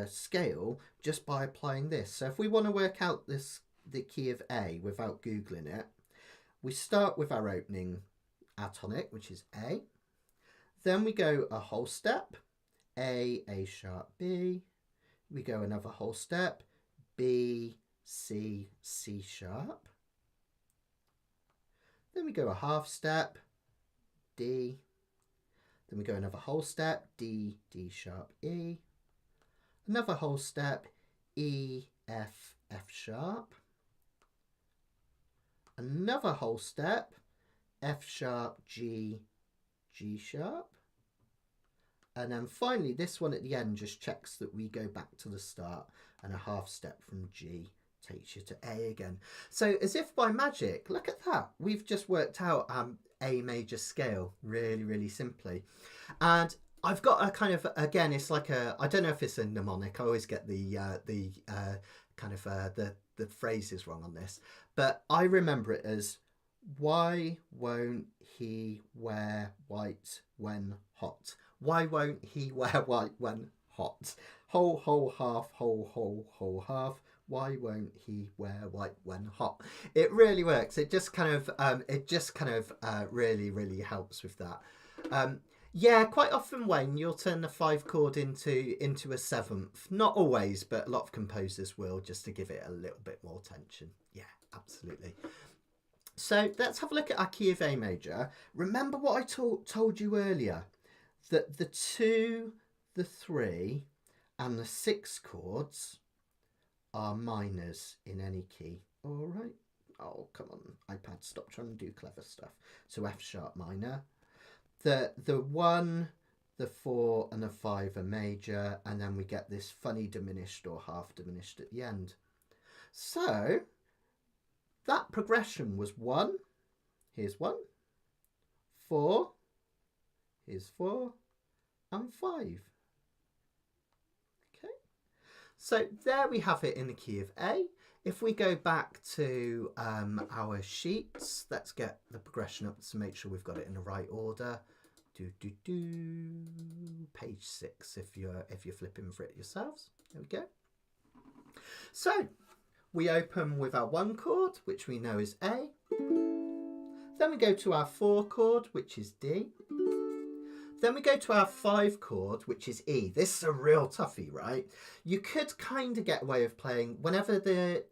scale just by applying this. So if we want to work out the key of A without Googling it, we start with our opening atonic, which is A. Then we go a whole step, A sharp, B. We go another whole step, B, C, C sharp. Then we go a half step, D. Then we go another whole step, D, D sharp, E. Another whole step, E, F, F sharp. Another whole step, F sharp, G, G sharp. And then finally, this one at the end just checks that we go back to the start, and a half step from G takes you to A again. So as if by magic, look at that. We've just worked out A major scale really, really simply. And I've got a kind of, again, it's like a, I don't know if it's a mnemonic. I always get the phrases wrong on this, but I remember it as, why won't he wear white when hot? Why won't he wear white when hot? Whole, whole, half, whole, whole, whole, half. Why won't he wear white when hot? It really works. It just kind of, really, really helps with that. Yeah, quite often, Wayne, you'll turn the 5 chord into a 7th. Not always, but a lot of composers will, just to give it a little bit more tension. Yeah, absolutely. So let's have a look at our key of A major. Remember what I told you earlier, that the 2, the 3, and the 6 chords are minors in any key. All right. Oh, come on, iPad, stop trying to do clever stuff. So F sharp minor. The 1, the 4, and the 5 are major, and then we get this funny diminished or half diminished at the end. So that progression was 1, here's 1, 4, here's 4, and 5. Okay, so there we have it in the key of A. If we go back to our sheets, let's get the progression up to make sure we've got it in the right order. Page 6 if you're flipping for it yourselves. There we go. So we open with our 1 chord, which we know is A. Then we go to our 4 chord, which is D. Then we go to our 5 chord, which is E. This is a real toughie, right? You could kind of get away with playing whenever the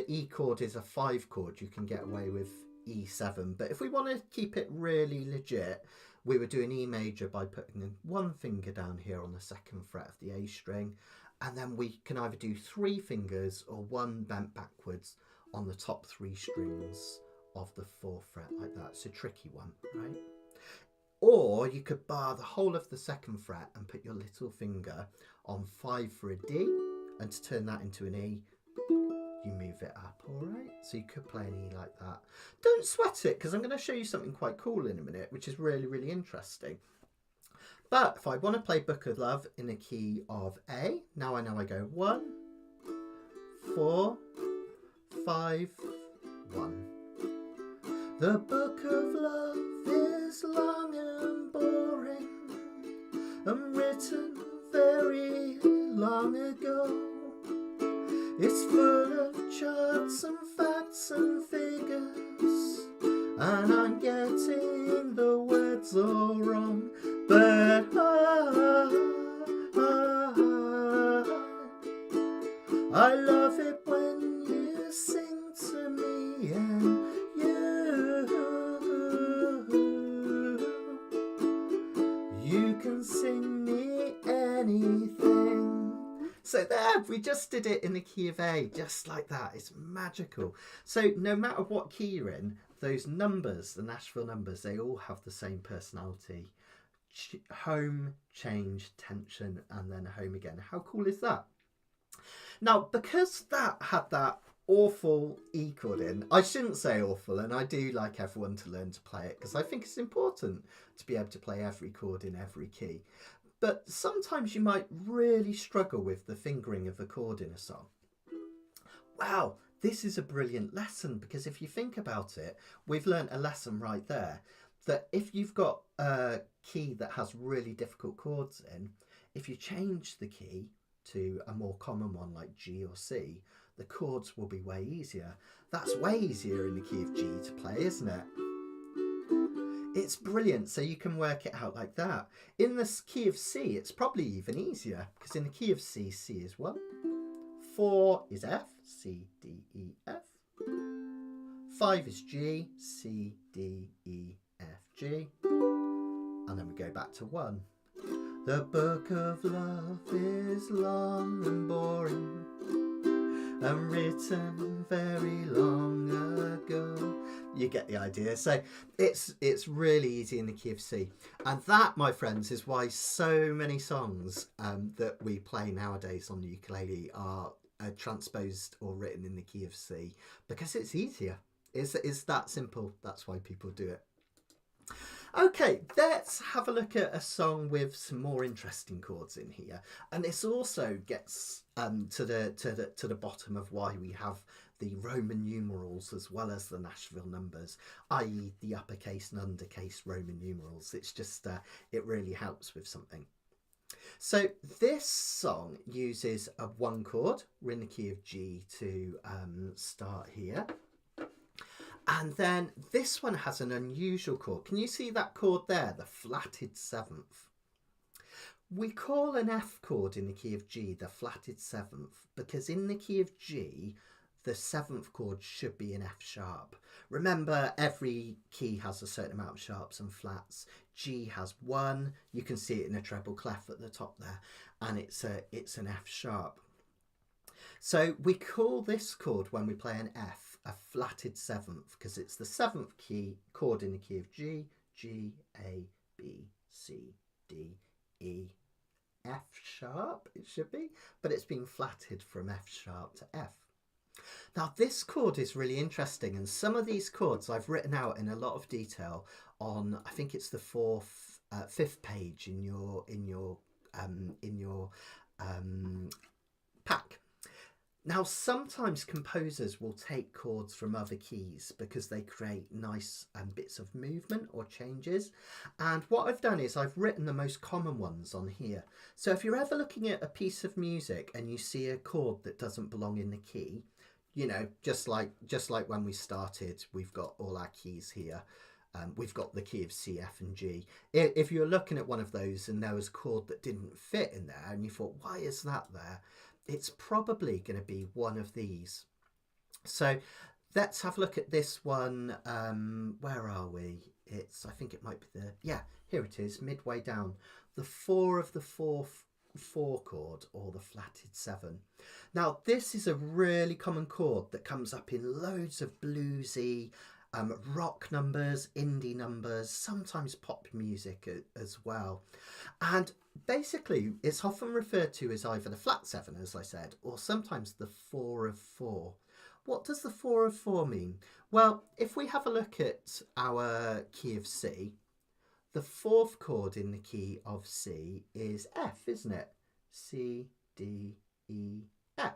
E chord is a 5 chord, you can get away with E7. But if we want to keep it really legit, we would do an E major by putting 1 finger down here on the 2nd fret of the A string, and then we can either do 3 fingers or 1 bent backwards on the top 3 strings of the 4th fret, like that. It's a tricky one, right? Or you could bar the whole of the 2nd fret and put your little finger on 5 for a D, and to turn that into an E, you move it up. All right, so you could play an E like that. Don't sweat it, because I'm going to show you something quite cool in a minute, which is really, really interesting. But if I want to play Book of Love in the key of A, now I know I go 1, 4, 5, 1. The Book of Love is long and boring, and written very long ago. It's full of charts and facts and figures, and I'm getting the words all wrong, but I love it when you sing to me, and you can sing me anything. So there, we just did it in the key of A, just like that. It's magical. So no matter what key you're in, those numbers, the Nashville numbers, they all have the same personality. Home, change, tension, and then home again. How cool is that? Now, because that had that awful E chord in, I shouldn't say awful, and I do like everyone to learn to play it, because I think it's important to be able to play every chord in every key. But sometimes you might really struggle with the fingering of a chord in a song. Wow, this is a brilliant lesson, because if you think about it, we've learnt a lesson right there, that if you've got a key that has really difficult chords in, if you change the key to a more common one like G or C, the chords will be way easier. That's way easier in the key of G to play, isn't it? It's brilliant, so you can work it out like that. In the key of C, it's probably even easier, because in the key of C, C is 1, 4 is F, C, D, E, F, 5 is G, C, D, E, F, G, and then we go back to 1. The book of love is long and boring, and written very long ago. You get the idea. So it's really easy in the key of C. And that, my friends, is why so many songs that we play nowadays on the ukulele are transposed or written in the key of C, because it's easier. It's that simple. That's why people do it. Okay, let's have a look at a song with some more interesting chords in here, and this also gets to the bottom of why we have the Roman numerals as well as the Nashville numbers, i.e. the uppercase and undercase Roman numerals. It's just it really helps with something. So this song uses a 1 chord. We're in the key of G to start here. And then this one has an unusual chord. Can you see that chord there, the flatted 7th? We call an F chord in the key of G the flatted 7th because in the key of G, the 7th chord should be an F sharp. Remember, every key has a certain amount of sharps and flats. G has 1. You can see it in a treble clef at the top there, and it's an F sharp. So we call this chord when we play an F a flatted 7th because it's the 7th key chord in the key of G, G, A, B, C, D, E, F sharp it should be, but it's been flatted from F sharp to F. Now this chord is really interesting, and some of these chords I've written out in a lot of detail on, I think it's the 5th page in your pack. Now, sometimes composers will take chords from other keys because they create nice bits of movement or changes. And what I've done is I've written the most common ones on here. So if you're ever looking at a piece of music and you see a chord that doesn't belong in the key, you know, just like when we started, we've got all our keys here. We've got the key of C, F and G. If you're looking at one of those and there was a chord that didn't fit in there and you thought, why is that there? It's probably going to be one of these. So let's have a look at this one. Where are we? I think it might be here it is, midway down. The 4 of the 4 chord, or the flatted 7. Now this is a really common chord that comes up in loads of bluesy, rock numbers, indie numbers, sometimes pop music as well. And basically it's often referred to as either the flat 7, as I said, or sometimes the 4 of 4. What does the 4 of 4 mean? Well, if we have a look at our key of C, the 4th chord in the key of C is F, isn't it? C, D, E, F.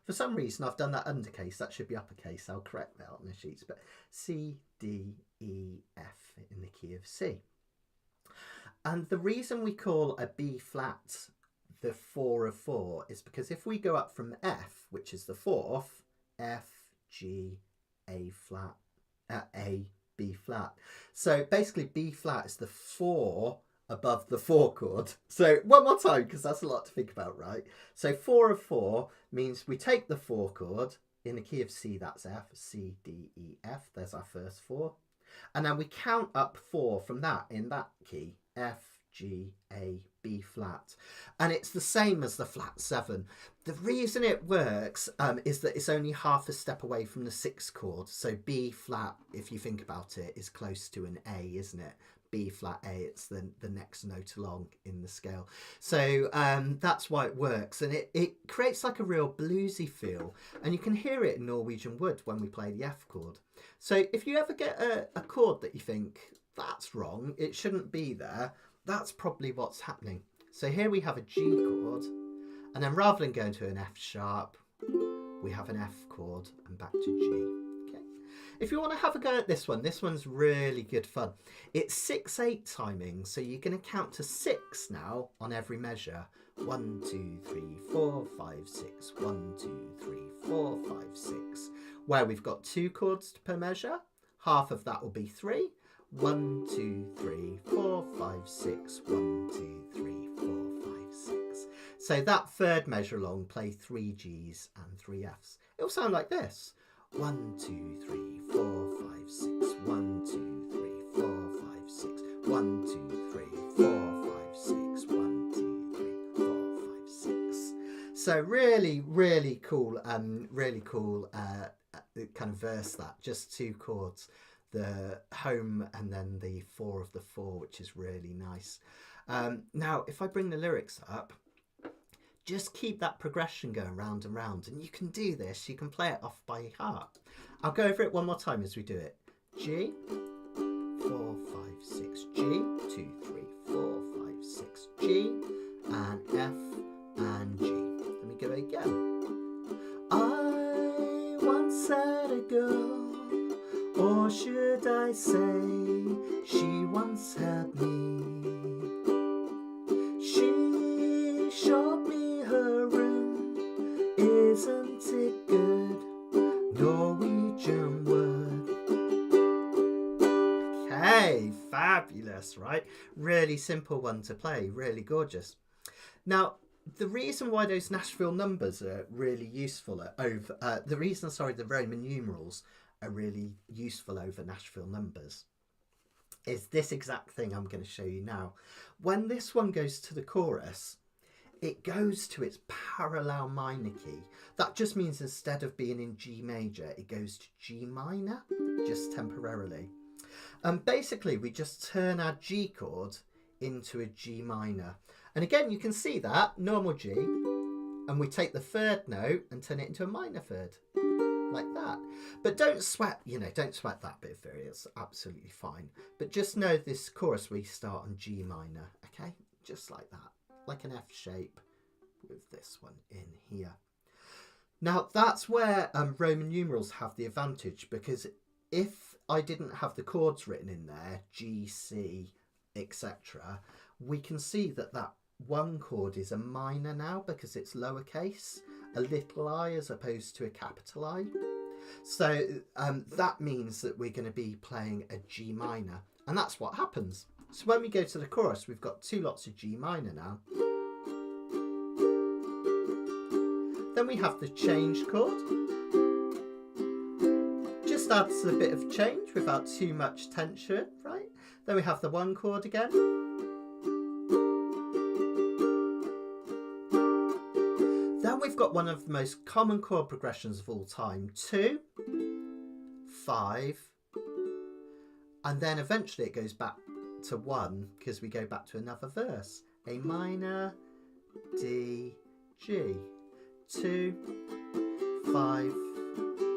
For some reason, I've done that undercase. That should be uppercase. I'll correct that on the sheets. But C, D, E, F in the key of C. And the reason we call a B flat the 4 of 4 is because if we go up from F, which is the 4th, F, G, A flat, A, B flat. So basically B flat is the 4 above the 4 chord. So one more time, because that's a lot to think about, right? So 4 of 4 means we take the 4 chord in the key of C, that's F, C, D, E, F. There's our first 4. And then we count up 4 from that in that key, F, G, A, B flat. And it's the same as the flat 7. The reason it works is that it's only half a step away from the 6th chord. So B flat, if you think about it, is close to an A, isn't it? B flat A, it's the next note along in the scale. So that's why it works, and it creates like a real bluesy feel, and you can hear it in Norwegian Wood when we play the F chord. So if you ever get a chord that you think that's wrong, it shouldn't be there, that's probably what's happening. So here we have a G chord, and then rather than going to an F sharp, we have an F chord and back to G. If you want to have a go at this one's really good fun. It's 6/8 timing, so you're going to count to 6 now on every measure. 1, 2, 3, 4, 5, 6. 1, 2, 3, 4, 5, 6. Where we've got 2 chords per measure. Half of that will be 3. 1, 2, 3, 4, 5, 6. 1, 2, 3, 4, 5, 6. So that third measure along, play 3 Gs and 3 Fs. It'll sound like this. 1, 2, 3, 4, 5, 6. 1, 2, 3, 4, 1, 2, 3, 4, 5, 6. 1, 2, 3, 4, 5, 6. So really, really cool, kind of verse that. Just 2 chords, the home and then the 4 of the 4, which is really nice. Now, if I bring the lyrics up, just keep that progression going round and round, and you can do this. You can play it off by heart. I'll go over it one more time as we do it. G, 4, 5, 6, G, 2, 3, 4, 5, 6, G, and F and G. Let me go again. I once had a girl, or should I say, she once had me. She showed me her room, isn't it good? Norwegian word. Okay, fabulous, right? Really simple one to play, really gorgeous. Now, the reason why those Nashville numbers are really useful the Roman numerals are really useful over Nashville numbers is this exact thing I'm going to show you now. When this one goes to the chorus, it goes to its parallel minor key. That just means instead of being in G major, it goes to G minor, just temporarily. And basically, we just turn our G chord into a G minor. And again, you can see that, normal G, and we take the 3rd note and turn it into a minor 3rd, like that. But don't sweat, don't sweat that bit, it's absolutely fine. But just know this chorus, we start on G minor, okay? Just like that, like an F shape with this one in here. Now, that's where Roman numerals have the advantage, because if I didn't have the chords written in there, G, C, etc., we can see that that one chord is a minor now because it's lowercase, a little I as opposed to a capital I. So that means that we're going to be playing a G minor, and that's what happens. So when we go to the chorus, we've got 2 lots of G minor now. Then we have the change chord. Just adds a bit of change without too much tension, right? Then we have the 1 chord again. Then we've got one of the most common chord progressions of all time, 2, 5, and then eventually it goes back to 1 because we go back to another verse. A minor, D, G, 2, 5,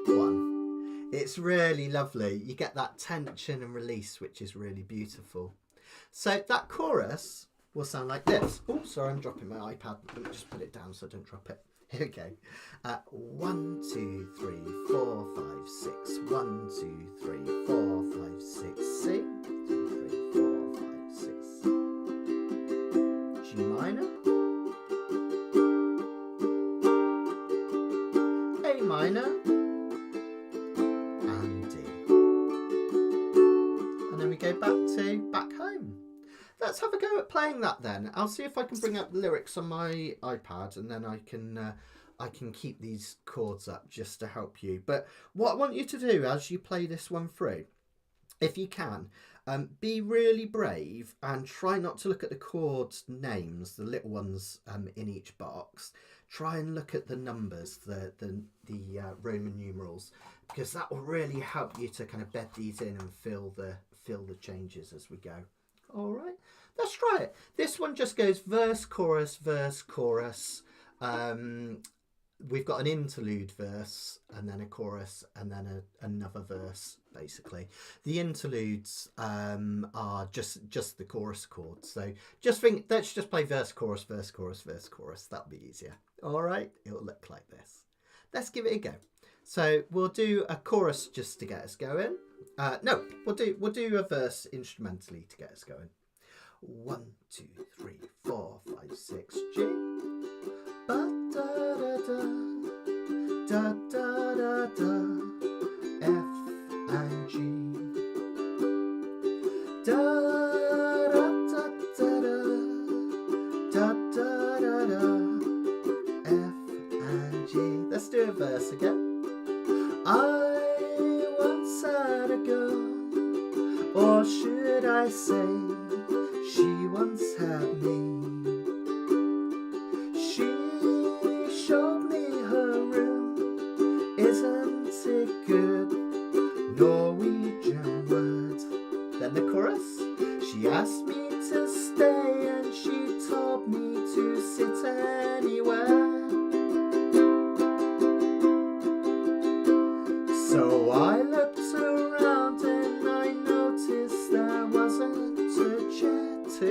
1. It's really lovely. You get that tension and release, which is really beautiful. So that chorus will sound like this. Oh, sorry, I'm dropping my iPad. Let me just put it down so I don't drop it. Here we go. 1, 2, 3, 4, 5, 6. 1, 2, 3, 4, 5, 6. C. 2, 3, 4, 5, 6. G minor. A minor. And D. And then we go back home. Let's have a go at playing that then. I'll see if I can bring up the lyrics on my iPad, and then I can keep these chords up just to help you. But what I want you to do as you play this one through, if you can, be really brave and try not to look at the chords names, the little ones in each box. Try and look at the numbers, the Roman numerals, because that will really help you to kind of bed these in and feel the changes as we go. All right, let's try it. This one just goes verse, chorus, verse, chorus. We've got an interlude verse and then a chorus and then another verse, basically. The interludes are just the chorus chords. So let's just play verse, chorus, verse, chorus, verse, chorus. That'll be easier. All right, it'll look like this. Let's give it a go. So we'll do a chorus just to get us going. No, we'll do a verse instrumentally to get us going. 1, 2, 3, 4, 5, 6, G. Ba da da da da da da, F and G. Da da da da da da da da, F and G. Let's do a verse again. I once had a girl, or should I say, she once had me. She showed me her room. Isn't it good? Norwegian words. Then the chorus. She asked me to stay and she told me to sit anywhere. So I looked around and I noticed there wasn't a chair. 2,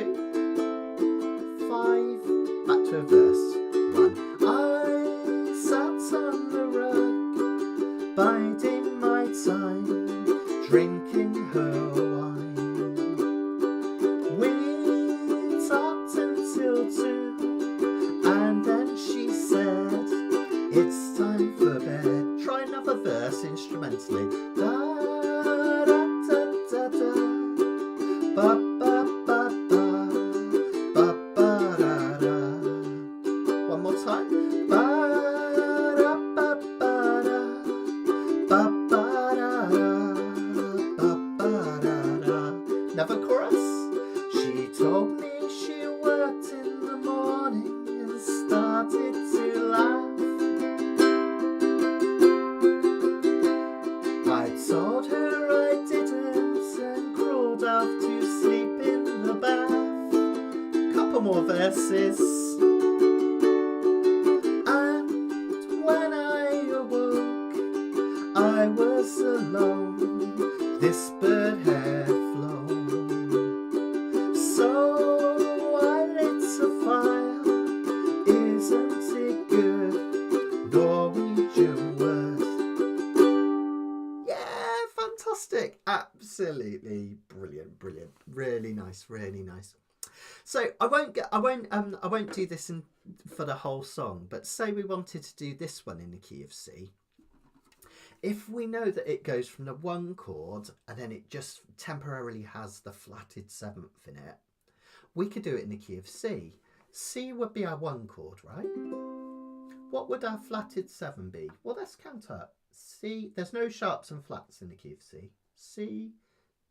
5, back to a verse. 1. I sat on the rug, biding my time, drinking her wine. We talked until 2, and then she said, it's time for bed. Try another verse instrumentally. Da da da da da. Ba ba ba ba. Ba ba da da. One more time. Ba da ba ba da. Ba ba da da. Ba ba da da. Another chorus. She told me she worked in the morning and started to laugh. I told her I didn't and crawled off to sleep in the bath. Couple more verses. And when I awoke, I was alone. This bird had flown. So I lit a fire. Isn't it good? Norwegian word. Yeah, fantastic. Absolutely brilliant, brilliant. Really nice, really nice. So I won't do this for the whole song, but say we wanted to do this one in the key of C. If we know that it goes from the 1 chord and then it just temporarily has the flatted 7th in it, we could do it in the key of C. C would be our 1 chord, right? What would our flatted 7 be? Well, let's count up. C, there's no sharps and flats in the key of C. C,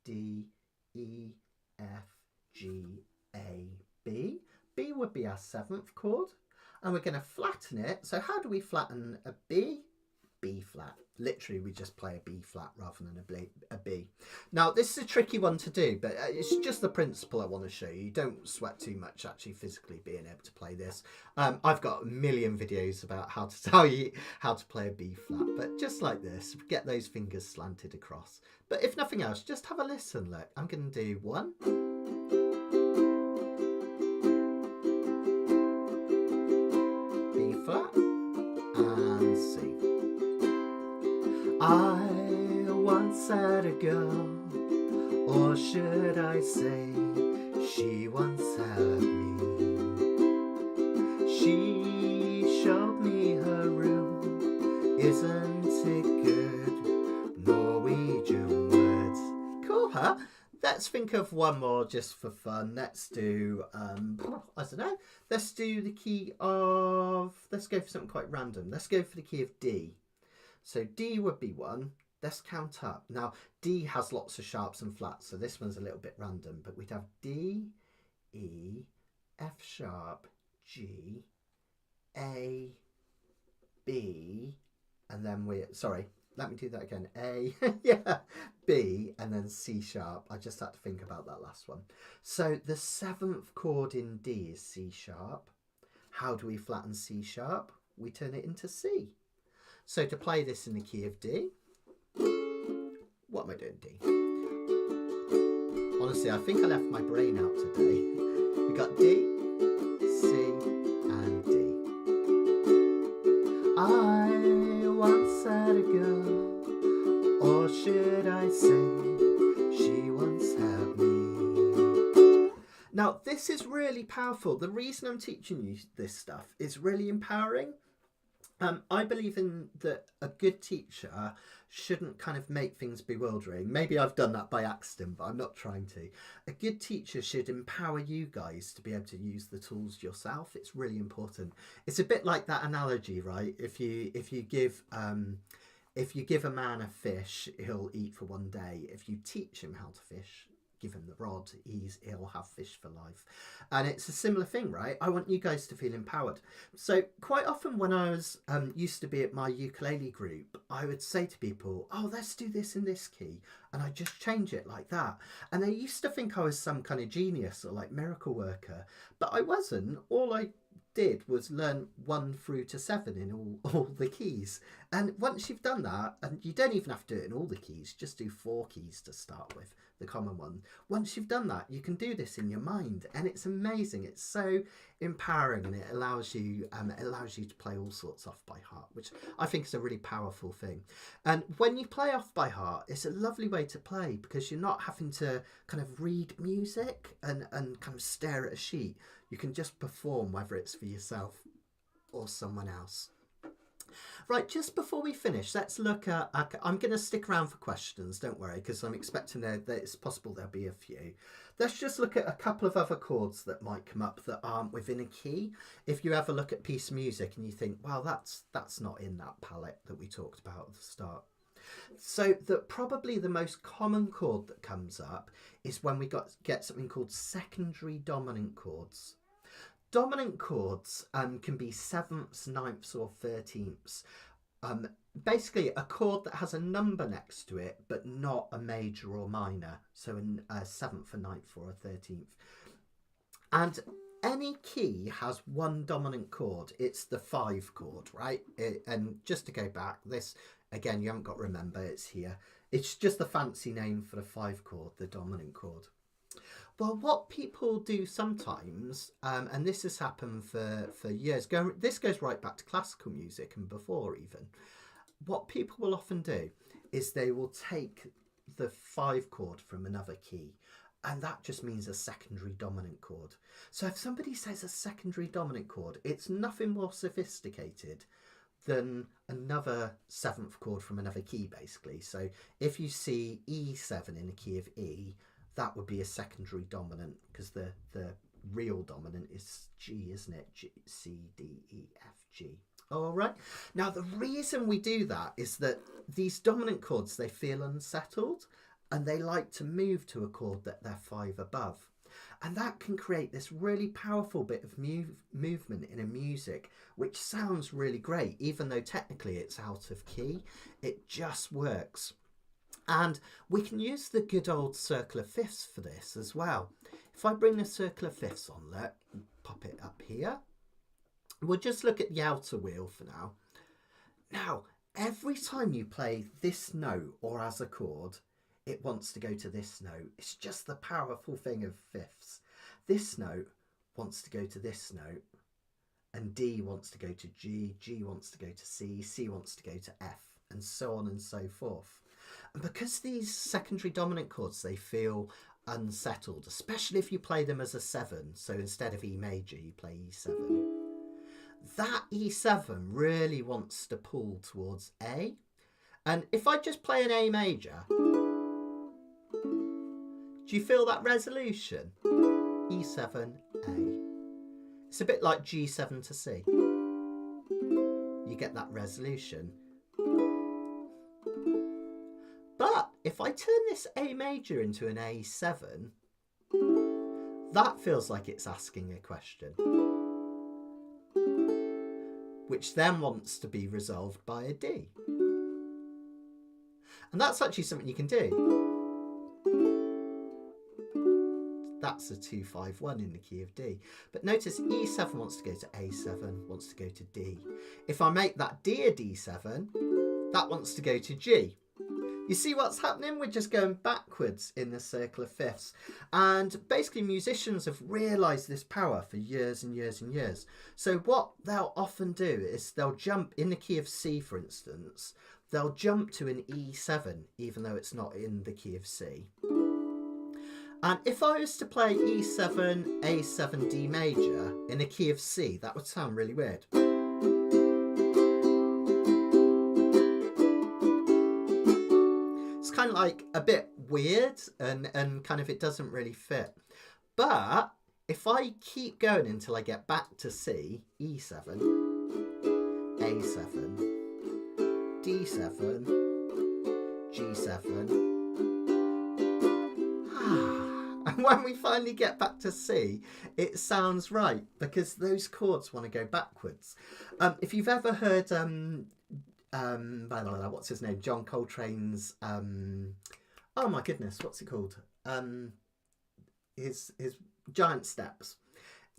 D, E, F, G, A, B. B would be our 7th chord. And we're going to flatten it. So how do we flatten a B? B flat. Literally, we just play a B flat rather than a B. Now, this is a tricky one to do, but it's just the principle I want to show you. You don't sweat too much actually physically being able to play this. I've got a million videos about how to tell you how to play a B flat, but just like this, get those fingers slanted across. But if nothing else, just have a listen. Look, I'm going to do 1. B flat and C. I once had a girl, or should I say, she once had me. She showed me her room. Isn't it good? Norwegian words. Cool, huh? Let's think of one more just for fun. Let's do, I don't know. Let's do the key of, let's go for something quite random. Let's go for the key of D. So D would be 1. Let's count up. Now, D has lots of sharps and flats, so this one's a little bit random, but we'd have D, E, F sharp, G, A, B, and then let me do that again. A, yeah, B, and then C sharp. I just had to think about that last one. So the 7th chord in D is C sharp. How do we flatten C sharp? We turn it into C. So to play this in the key of D, what am I doing, D? Honestly, I think I left my brain out today. We got D, C, and D. I once had a girl, or should I say, she once had me. Now, this is really powerful. The reason I'm teaching you this stuff is really empowering. I believe in that a good teacher shouldn't kind of make things bewildering. Maybe I've done that by accident, but I'm not trying to. A good teacher should empower you guys to be able to use the tools yourself. It's really important. It's a bit like that analogy, right? If you give a man a fish, he'll eat for one day. If you teach him how to fish, give him the rod, he'll have fish for life. And it's a similar thing, right? I want you guys to feel empowered. So quite often when I was used to be at my ukulele group, I would say to people, oh, let's do this in this key, and I just change it like that. And they used to think I was some kind of genius or like miracle worker, but I wasn't. All I did was learn 1 through to 7 in all the keys. And once you've done that, and you don't even have to do it in all the keys, just do 4 keys to start with, the common one. Once you've done that, you can do this in your mind, and it's amazing. It's so empowering, and it allows you to play all sorts off by heart, which I think is a really powerful thing. And when you play off by heart, it's a lovely way to play, because you're not having to kind of read music and kind of stare at a sheet. You can just perform, whether it's for yourself or someone else. Right, just before we finish, let's look at... I'm going to stick around for questions, don't worry, because I'm expecting that it's possible there'll be a few. Let's just look at a couple of other chords that might come up that aren't within a key. If you ever look at a piece of music and you think, well, that's not in that palette that we talked about at the start. So probably the most common chord that comes up is when we get something called secondary dominant chords. Dominant chords can be 7ths, 9ths or 13ths. Basically a chord that has a number next to it but not a major or minor. So a 7th, a 9th or a 13th. And any key has 1 dominant chord. It's the 5 chord, right? And just to go back, this, again, you haven't got to remember, it's here. It's just the fancy name for the 5 chord, the dominant chord. Well, what people do sometimes, and this has happened for years, this goes right back to classical music and before even, what people will often do is they will take the 5 chord from another key, and that just means a secondary dominant chord. So if somebody says a secondary dominant chord, it's nothing more sophisticated than another 7th chord from another key, basically. So if you see E7 in the key of E, that would be a secondary dominant, because the real dominant is G, isn't it? G, C, D, E, F, G. All right. Now, the reason we do that is that these dominant chords, they feel unsettled and they like to move to a chord that they're 5 above. And that can create this really powerful bit of movement in a music, which sounds really great, even though technically it's out of key. It just works. And we can use the good old circle of fifths for this as well. If I bring the circle of fifths on, let pop it up here. We'll just look at the outer wheel for now. Now, every time you play this note or as a chord, it wants to go to this note. It's just the powerful thing of fifths. This note wants to go to this note, and D wants to go to G, G wants to go to C, C wants to go to F, and so on and so forth. And because these secondary dominant chords, they feel unsettled, especially if you play them as a 7. So instead of E major, you play E7. That E7 really wants to pull towards A. And if I just play an A major, do you feel that resolution? E7, A. It's a bit like G7 to C. You get that resolution. But if I turn this A major into an A7, that feels like it's asking a question, which then wants to be resolved by a D. And that's actually something you can do. That's a 2-5-1 in the key of D. But notice E7 wants to go to A7, wants to go to D. If I make that D a D7, that wants to go to G. You see what's happening? We're just going backwards in the circle of fifths. And basically musicians have realised this power for years and years and years. So what they'll often do is they'll jump in the key of C, for instance. They'll jump to an E7, even though it's not in the key of C. And if I was to play E7, A7, D major in the key of C, that would sound really weird. Kind of like a bit weird and kind of it doesn't really fit. But if I keep going until I get back to C, E7, A7, D7, G7, when we finally get back to C, it sounds right because those chords want to go backwards. If you've ever heard what's his name, John Coltrane's oh my goodness, what's it called, his Giant Steps,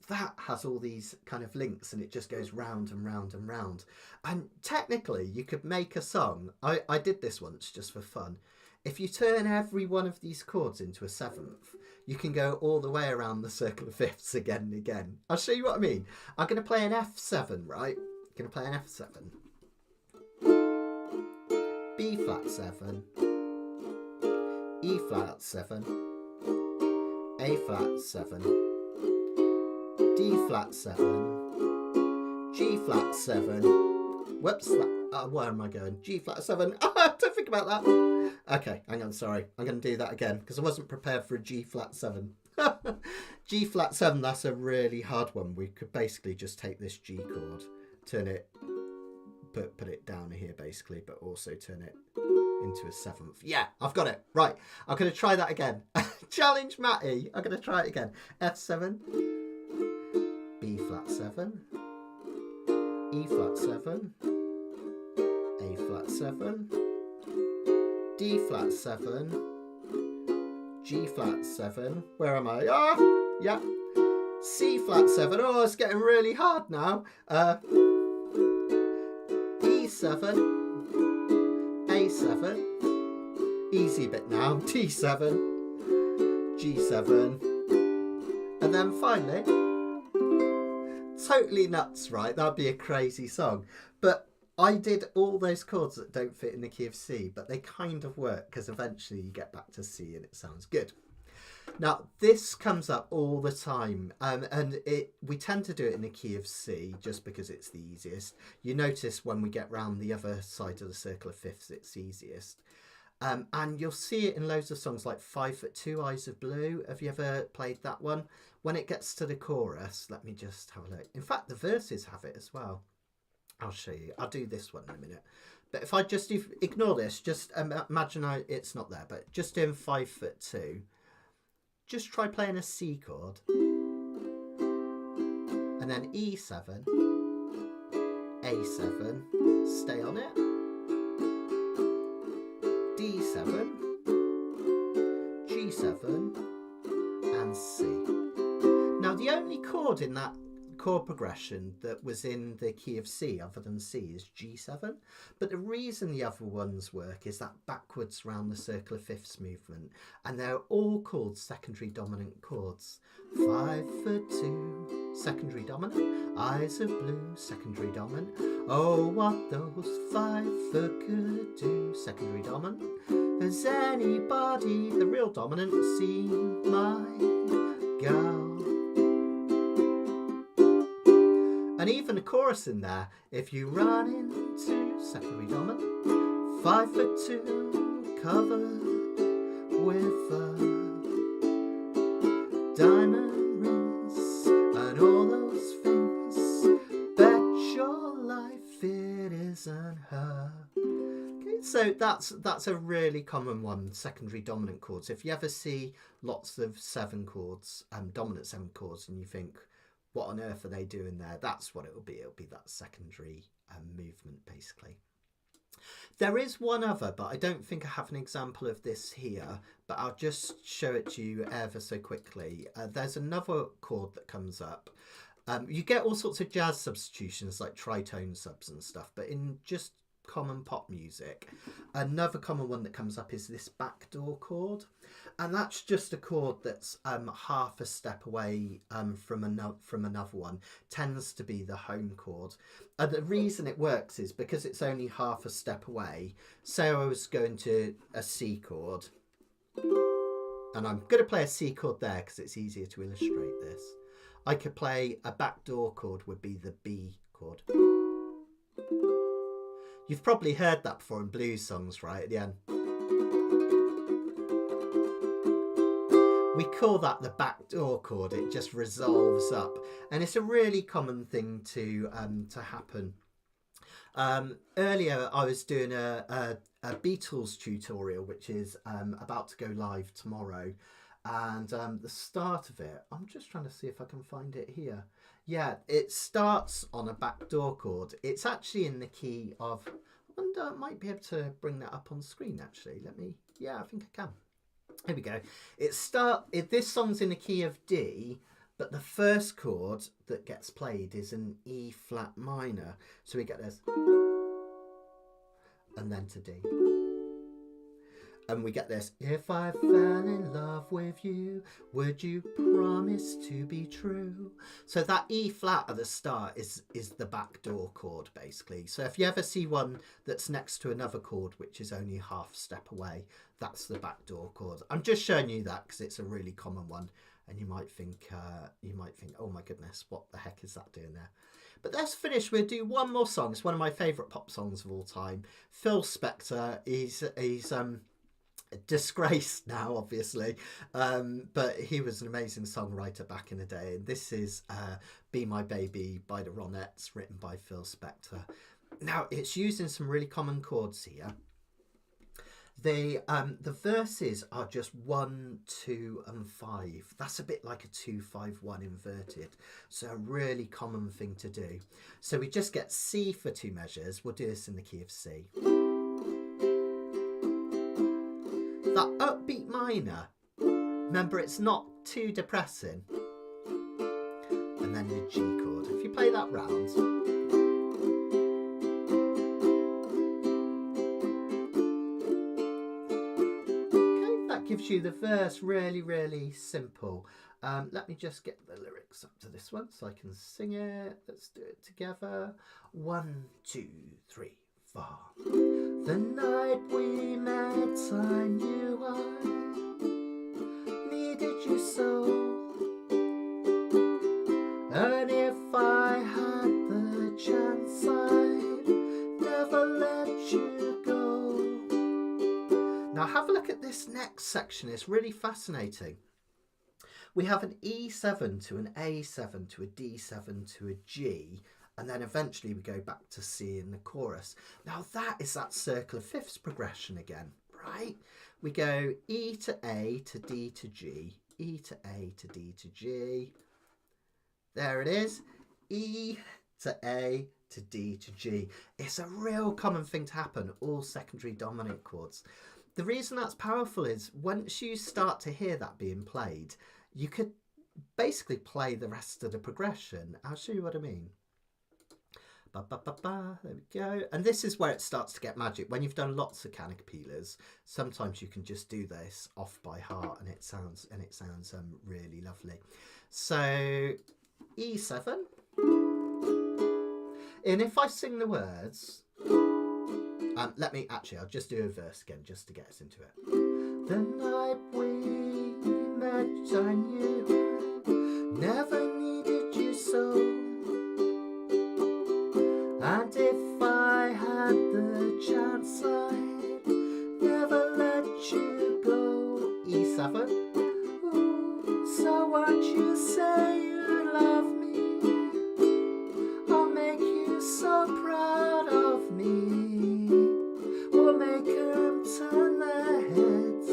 that has all these kind of links and it just goes round and round and round. And technically you could make a song. I did this once just for fun. If you turn every one of these chords into a seventh, you can go all the way around the circle of fifths again and again. I'll show you what I mean. I'm going to play an F7, right? I'm going to play an F7. B flat 7, E flat 7, A flat 7, D flat 7, G flat 7. Whoops, where am I going? G flat 7. Don't think about that. Okay, hang on, sorry. I'm going to do that again because I wasn't prepared for a G flat 7. G flat 7, that's a really hard one. We could basically just take this G chord, turn it, put it down here basically, but also turn it into a seventh. Yeah, I've got it. Right, I'm going to try that again. Challenge Matty. I'm going to try it again. F7, B flat 7, E flat 7, A flat 7, D flat 7, G flat 7. Where am I? Yeah. C flat 7. Oh, it's getting really hard now. E7, A7, easy bit now, D7, G7, and then finally, totally nuts, right? That'd be a crazy song. But I did all those chords that don't fit in the key of C, but they kind of work because eventually you get back to C and it sounds good. Now, this comes up all the time, and we tend to do it in the key of C just because it's the easiest. You notice when we get round the other side of the circle of fifths, it's easiest. And you'll see it in loads of songs like 5'2", Eyes of Blue. Have you ever played that one? When it gets to the chorus, let me just have a look. In fact, the verses have it as well. I'll show you. I'll do this one in a minute. But if I just ignore this, just imagine it's not there, but just doing 5'2", just try playing a C chord, and then E7, A7, stay on it, D7, G7, and C. Now the only chord in that chord progression that was in the key of C other than C is G7, but the reason the other ones work is that backwards round the circle of fifths movement, and they're all called secondary dominant chords. 5'2", secondary dominant, Eyes of Blue, secondary dominant, oh what those 5 could do, secondary dominant. Has anybody, the real dominant, seen my girl? And even a chorus in there, if you run into secondary dominant, 5'2", covered with diamond rings and all those things, bet your life it isn't her. Okay, so that's a really common one, secondary dominant chords. If you ever see lots of 7 chords, dominant 7 chords, and you think, what on earth are they doing there? That's what it'll be. It'll be that secondary movement, basically. There is one other, but I don't think I have an example of this here, but I'll just show it to you ever so quickly. There's another chord that comes up. You get all sorts of jazz substitutions like tritone subs and stuff, but in just common pop music, another common one that comes up is this backdoor chord, and that's just a chord that's half a step away from another one. Tends to be the home chord, and the reason it works is because it's only half a step away. So I was going to a C chord, and I'm going to play a C chord there because it's easier to illustrate this. I could play a backdoor chord, would be the B chord. You've probably heard that before in blues songs, right, at the end. We call that the backdoor chord. It just resolves up, and it's a really common thing to happen. Earlier I was doing a Beatles tutorial, which is about to go live tomorrow, And the start of it, I'm just trying to see if I can find it here. Yeah, it starts on a backdoor chord. It's actually in the key of, I wonder, I might be able to bring that up on screen actually. Yeah, I think I can. Here we go. This song's in the key of D, but the first chord that gets played is an E flat minor. So we get this, and then to D. And we get this, if I fell in love with you, would you promise to be true? So that E flat at the start is the backdoor chord, basically. So if you ever see one that's next to another chord, which is only half step away, that's the backdoor chord. I'm just showing you that because it's a really common one. And you might think, oh my goodness, what the heck is that doing there? But let's finish. We'll do one more song. It's one of my favourite pop songs of all time. Phil Spector, he's disgraced now, obviously, but he was an amazing songwriter back in the day. And this is Be My Baby by the Ronettes, written by Phil Spector. Now, it's using some really common chords here. The verses are just 1, 2 and 5. That's a bit like a 2, 5, 1 inverted. So a really common thing to do. So we just get C for 2 measures. We'll do this in the key of C. That upbeat minor, remember, it's not too depressing. And then the G chord. If you play that round, okay, that gives you the verse. Really, really simple. Let me just get the lyrics up to this one so I can sing it. Let's do it together. 1, 2, 3, 4. The night we met, I knew I needed you so. And if I had the chance, I'd never let you go. Now have a look at this next section. It's really fascinating. We have an E7 to an A7 to a D7 to a G. And then eventually we go back to C in the chorus. Now that is that circle of fifths progression again, right? We go E to A to D to G, E to A to D to G. There it is. E to A to D to G. It's a real common thing to happen, all secondary dominant chords. The reason that's powerful is once you start to hear that being played, you could basically play the rest of the progression. I'll show you what I mean. Ba, ba, ba, ba. There we go. And this is where it starts to get magic. When you've done lots of Kanikapilas, sometimes you can just do this off by heart, and it sounds really lovely. So E7, and if I sing the words, I'll just do a verse again just to get us into it. The night we met, I knew I never needed you so. And if I had the chance, I'd never let you go. E7. Ooh, so won't you say you love me? I'll make you so proud of me. We'll make them turn their heads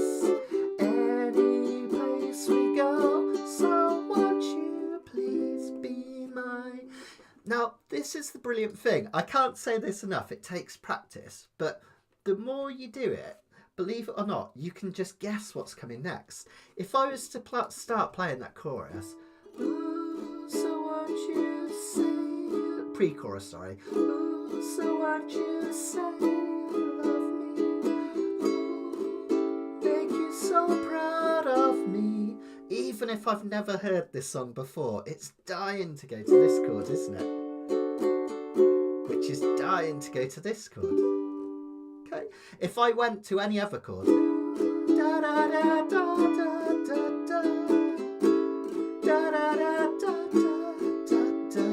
any place we go. So won't you please be my... Now, this is the brilliant thing. I can't say this enough. It takes practice. But the more you do it, believe it or not, you can just guess what's coming next. If I was to start playing that chorus, ooh, so won't you say... Pre-chorus, sorry. Ooh, so won't you say you love me? Ooh, make you so proud of me. Even if I've never heard this song before, it's dying to go to this chord, isn't it? Which is dying to go to this chord. Okay. If I went to any other chord, da da da da da da da, da da da da da da,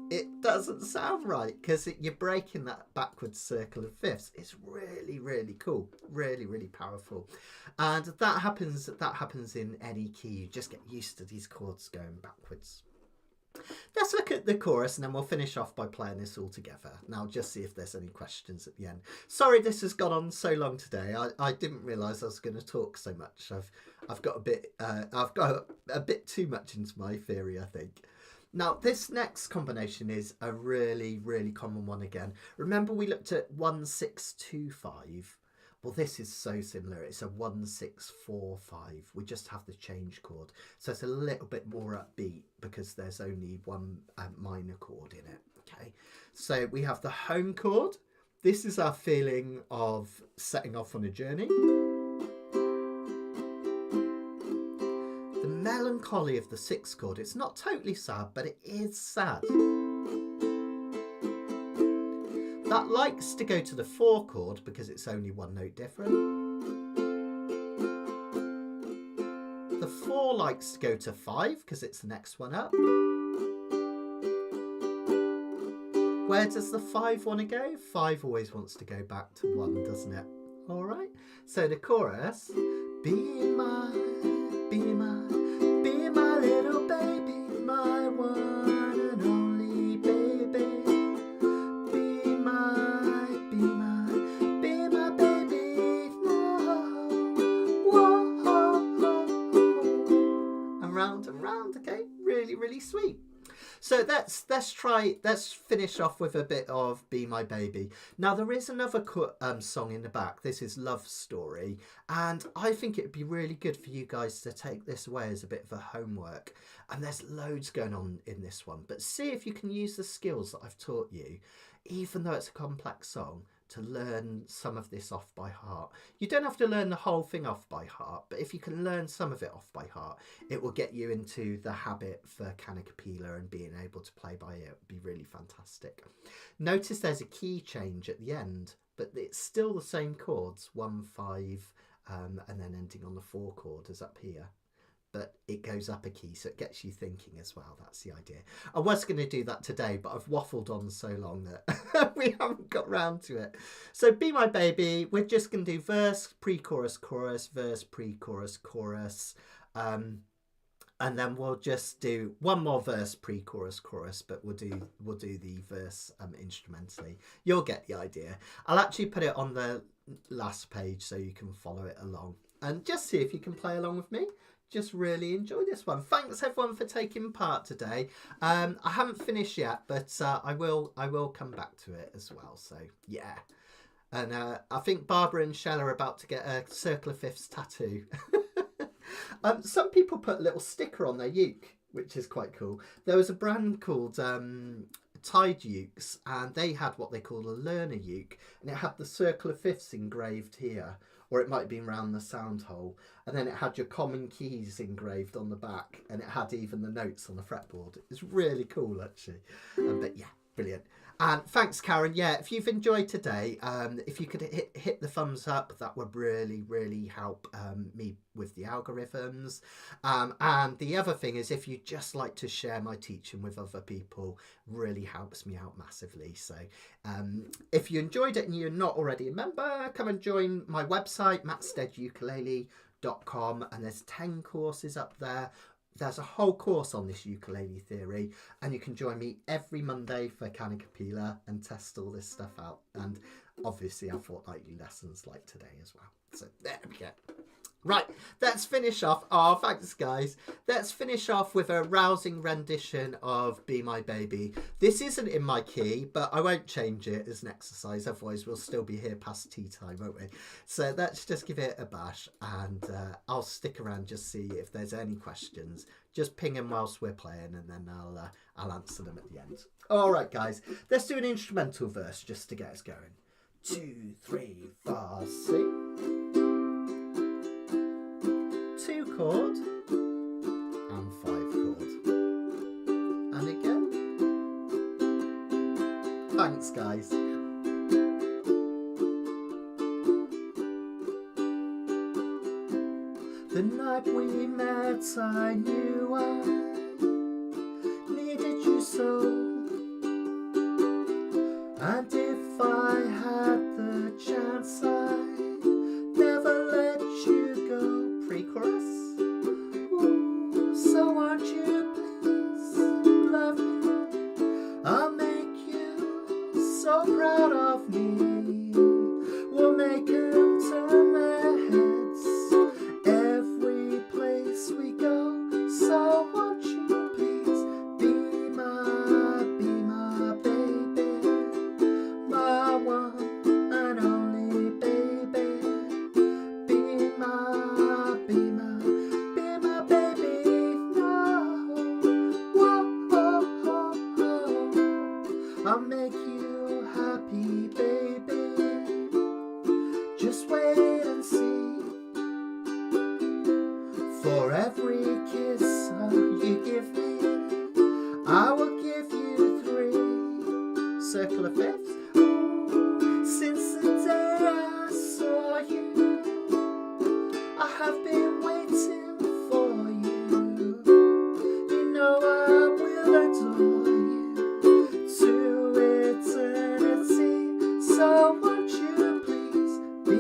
it doesn't sound right because you're breaking that backwards circle of fifths. It's really, really cool, really, really powerful, and that happens in any key. You just get used to these chords going backwards. Let's look at the chorus and then we'll finish off by playing this all together. And I'll just see if there's any questions at the end. Sorry this has gone on so long today. I didn't realise I was going to talk so much. I've got a bit too much into my theory, I think. Now, this next combination is a really, really common one again. Remember we looked at 1-6-2-5? Well, this is so similar. It's a 1-6-4-5. We just have the change chord. So it's a little bit more upbeat because there's only one minor chord in it. Okay, so we have the home chord. This is our feeling of setting off on a journey. The melancholy of the 6th chord. It's not totally sad, but it is sad. That likes to go to the 4 chord because it's only one note different. The 4 likes to go to 5 because it's the next one up. Where does the 5 want to go? 5 always wants to go back to 1, doesn't it? All right. So the chorus, be my little baby, my one and only baby. Be my baby now. Whoa. And round, okay? Really, really sweet. So let's finish off with a bit of Be My Baby. Now there is another song in the back. This is Love Story, and I think it would be really good for you guys to take this away as a bit of a homework. And there's loads going on in this one, but see if you can use the skills that I've taught you, even though it's a complex song, to learn some of this off by heart. You don't have to learn the whole thing off by heart, but if you can learn some of it off by heart, it will get you into the habit for Kanikapila and being able to play by it. It would be really fantastic. Notice there's a key change at the end, but it's still the same chords, 1, 5, and then ending on the 4 chord as up here. But it goes up a key, so it gets you thinking as well. That's the idea. I was going to do that today, but I've waffled on so long that we haven't got round to it. So Be My Baby, we're just going to do verse, pre-chorus, chorus, verse, pre-chorus, chorus. And then we'll just do one more verse, pre-chorus, chorus, but we'll do the verse instrumentally. You'll get the idea. I'll actually put it on the last page so you can follow it along. And just see if you can play along with me. Just really enjoy this one. Thanks everyone for taking part today. I haven't finished yet, but I will come back to it as well. So yeah, and I think Barbara and Shell are about to get a circle of fifths tattoo. Some people put a little sticker on their uke, which is quite cool. There was a brand called Tide Ukes, and they had what they call a learner uke, and it had the circle of fifths engraved here, or it might have been round the sound hole, and then it had your common keys engraved on the back, and it had even the notes on the fretboard. It's really cool actually. But yeah, brilliant. And thanks Karen. Yeah, if you've enjoyed today, if you could hit the thumbs up, that would really help me with the algorithms. And the other thing is, if you just like to share my teaching with other people, really helps me out massively. So if you enjoyed it and you're not already a member, come and join my website, mattsteadukulele.com, and there's 10 courses up there. There's a whole course on this ukulele theory, and you can join me every Monday for Kanikapila and test all this stuff out. And obviously our fortnightly lessons like today as well. So there we go. Right, let's finish off. Oh, thanks, guys. Let's finish off with a rousing rendition of Be My Baby. This isn't in my key, but I won't change it as an exercise. Otherwise, we'll still be here past tea time, won't we? So let's just give it a bash, and I'll stick around just see if there's any questions. Just ping them whilst we're playing, and then I'll answer them at the end. All right, guys. Let's do an instrumental verse just to get us going. 2, 3, 4, 6. 2 chord and 5 chord, and again. Thanks guys. The night we met I knew I needed you so, and if I had the chance I'd never let you go. Pre-chorus. So won't you please love I will give you 3 circle of fifths. Since the day I saw you, I have been waiting for you. You know I will adore you to eternity. So won't you please be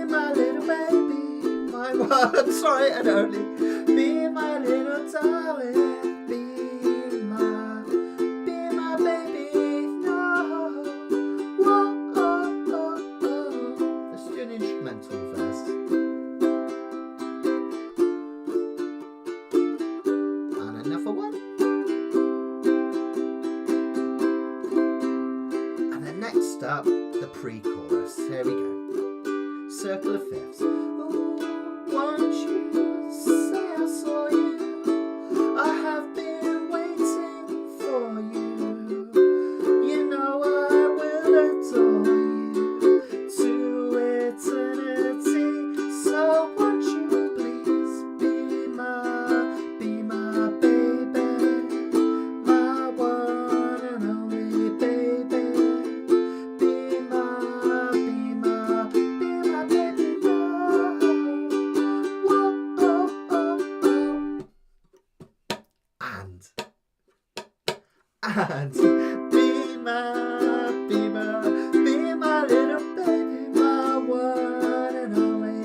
my little baby, my one, sorry, and only. Be my little darling, be my baby, no. Whoa, oh, oh, oh. Let's do an instrumental verse. And another one. And then next up, the pre-chorus. Here we go. Circle of fifths. Won't you say I saw you? I have been waiting for you. You know I will adore you to eternity. So won't you please be my baby, my one and only baby. Be my baby now. Whoa, oh, oh, oh. And be my little baby, my one and only.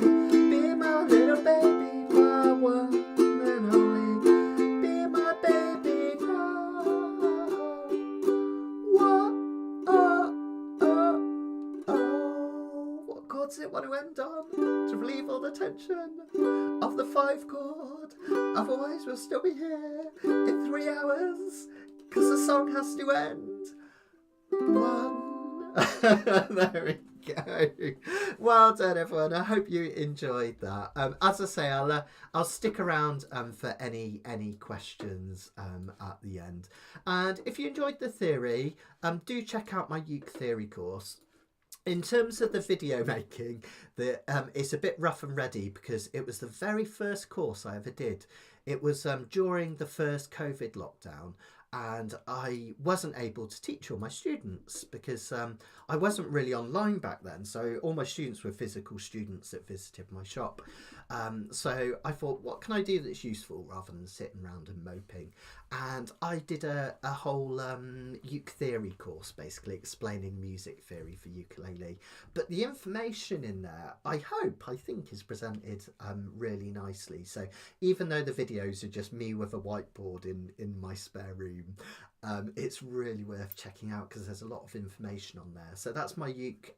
Be my little baby, my one and only. Be my baby now. Whoa, oh, oh, oh. What chord does it want to end on? To relieve all the tension of the 5 chord. Otherwise we'll still be here in 3 hours. Because the song has to end. 1. There we go. Well done, everyone. I hope you enjoyed that. As I say, I'll stick around for any questions at the end. And if you enjoyed the theory, do check out my uke theory course. In terms of the video making, it's a bit rough and ready because it was the very first course I ever did. It was during the first COVID lockdown. And I wasn't able to teach all my students because I wasn't really online back then. So all my students were physical students that visited my shop. So I thought, what can I do that's useful rather than sitting around and moping? And I did a whole uke theory course, basically explaining music theory for ukulele. But the information in there, I think is presented really nicely. So even though the videos are just me with a whiteboard in my spare room, it's really worth checking out because there's a lot of information on there. So that's my uke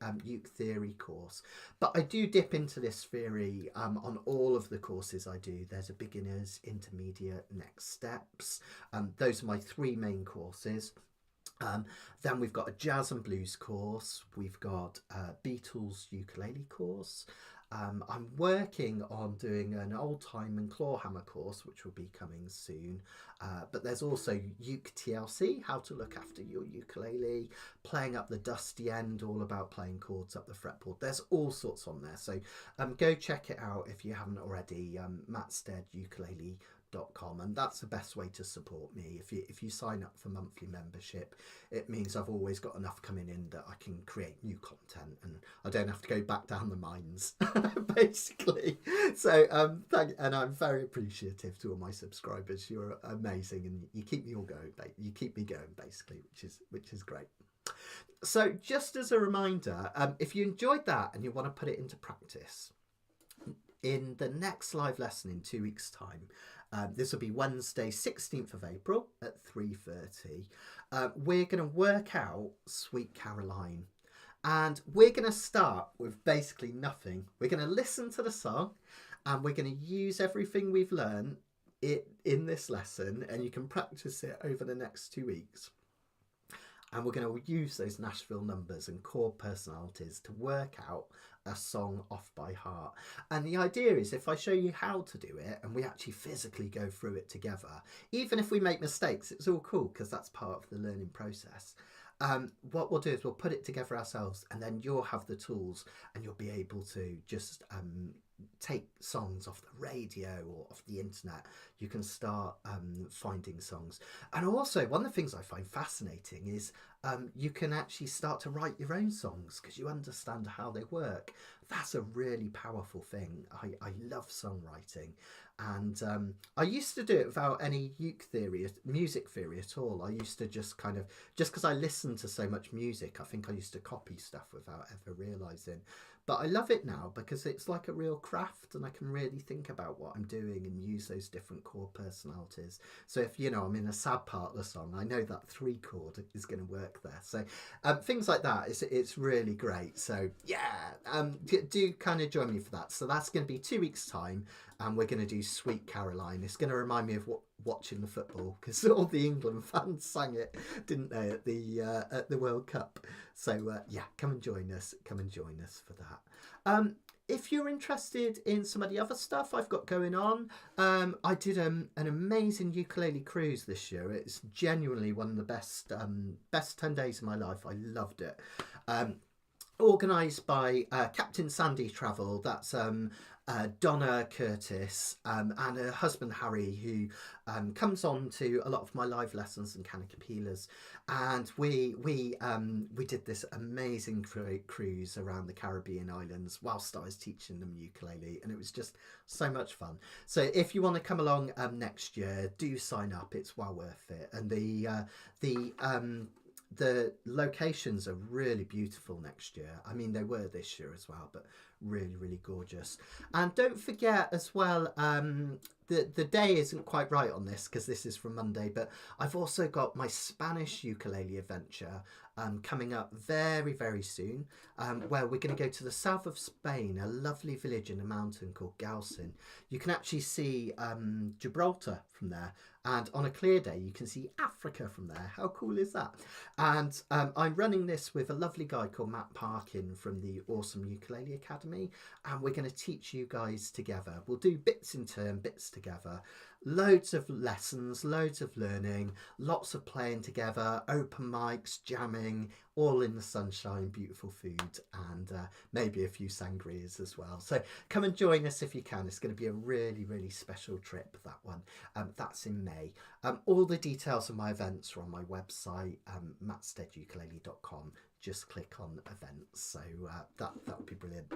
theory course. But I do dip into this theory on all of the courses I do. There's a beginners, intermediate, next steps. Those are my 3 main courses. Then we've got a jazz and blues course. We've got a Beatles ukulele course. I'm working on doing an old time and clawhammer course, which will be coming soon. But there's also uke TLC, how to look after your ukulele, playing up the dusty end, all about playing chords up the fretboard. There's all sorts on there. So go check it out if you haven't already. mattsteadukulele.com, and that's the best way to support me. If you sign up for monthly membership, it means I've always got enough coming in that I can create new content and I don't have to go back down the mines basically. So and I'm very appreciative to all my subscribers. You're amazing and you keep me all going, you keep me going basically, which is great. So just as a reminder, if you enjoyed that and you want to put it into practice, in the next live lesson in 2 weeks' time, this will be Wednesday 16th of April at 3:30. We're going to work out Sweet Caroline, and we're going to start with basically nothing. We're going to listen to the song and we're going to use everything we've learned in this lesson, and you can practice it over the next 2 weeks. And we're going to use those Nashville numbers and chord personalities to work out a song off by heart. And the idea is, if I show you how to do it and we actually physically go through it together, even if we make mistakes, it's all cool because that's part of the learning process. What we'll do is we'll put it together ourselves, and then you'll have the tools and you'll be able to just take songs off the radio or off the internet. You can start finding songs. And also, one of the things I find fascinating is you can actually start to write your own songs because you understand how they work. That's a really powerful thing. I love songwriting. And I used to do it without any music theory at all. I used to just because I listened to so much music, I think I used to copy stuff without ever realising. But I love it now because it's like a real craft and I can really think about what I'm doing and use those different chord personalities. So if, I'm in a sad part of the song, I know that 3 chord is going to work there. So things like that, it's really great. So yeah, do kind of join me for that. So that's going to be 2 weeks' time. And we're going to do Sweet Caroline. It's going to remind me of watching the football because all the England fans sang it, didn't they, at the World Cup? So yeah, come and join us. Come and join us for that. If you're interested in some of the other stuff I've got going on, I did an amazing ukulele cruise this year. It's genuinely one of the best 10 days of my life. I loved it. Organised by Captain Sandy Travel. That's Donna Curtis and her husband Harry, who comes on to a lot of my live lessons and Kanikapilas, and we did this amazing cruise around the Caribbean islands whilst I was teaching them ukulele, and it was just so much fun. So if you want to come along next year, do sign up. It's well worth it, and the locations are really beautiful next year. I mean, they were this year as well, but really, really gorgeous. And don't forget as well, the day isn't quite right on this because this is from Monday, but I've also got my Spanish ukulele adventure coming up very, very soon, where we're going to go to the south of Spain, a lovely village in a mountain called Galcin. You can actually see Gibraltar from there, and on a clear day you can see Africa from there. How cool is that? And I'm running this with a lovely guy called Matt Parkin from the Awesome Ukulele Academy, and we're going to teach you guys together. We'll do bits in turn, bits together, loads of lessons, loads of learning, lots of playing together, open mics, jamming, all in the sunshine, beautiful food, and maybe a few sangrias as well. So come and join us if you can. It's going to be a really, really special trip, that one. That's in May. All the details of my events are on my website, mattsteadukulele.com. Just click on events. So that would be brilliant.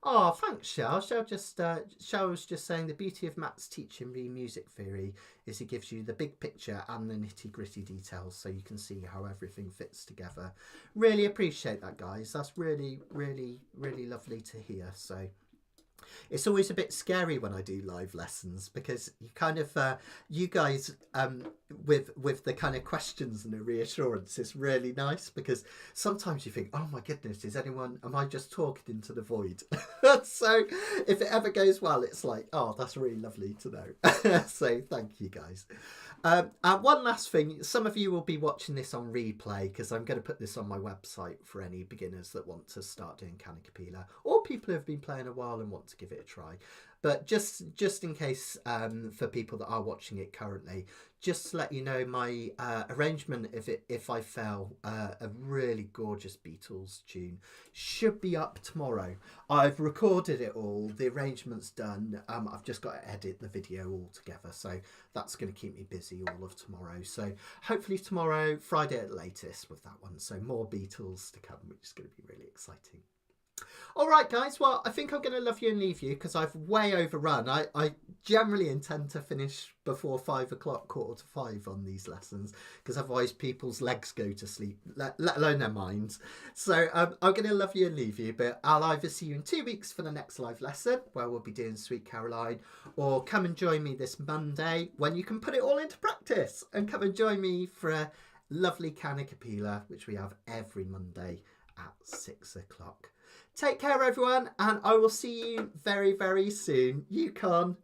Oh, thanks, Shell. Shell was just saying the beauty of Matt's teaching me music theory is he gives you the big picture and the nitty-gritty details so you can see how everything fits together. Really appreciate that, guys. That's really, really, really lovely to hear. So it's always a bit scary when I do live lessons because you kind of, you guys, with the kind of questions and the reassurance is really nice because sometimes you think, oh my goodness, am I just talking into the void? So if it ever goes well, it's like, oh, that's really lovely to know. So thank you, guys. And one last thing, some of you will be watching this on replay because I'm going to put this on my website for any beginners that want to start doing Kanikapila or people who have been playing a while and want to give it a try. But just in case for people that are watching it currently, just to let you know, my arrangement, if I fell, a really gorgeous Beatles tune, should be up tomorrow. I've recorded it all, the arrangement's done. I've just got to edit the video all together, so that's going to keep me busy all of tomorrow. So hopefully tomorrow, Friday at the latest with that one. So more Beatles to come, which is going to be really exciting. All right, guys, well, I think I'm going to love you and leave you because I've way overrun. I generally intend to finish before 5 o'clock, 4:45 on these lessons because otherwise people's legs go to sleep, let alone their minds. So I'm going to love you and leave you, but I'll either see you in 2 weeks for the next live lesson where we'll be doing Sweet Caroline, or come and join me this Monday when you can put it all into practice and come and join me for a lovely Kanikapila, which we have every Monday at 6 o'clock. Take care, everyone, and I will see you very, very soon. Yukon.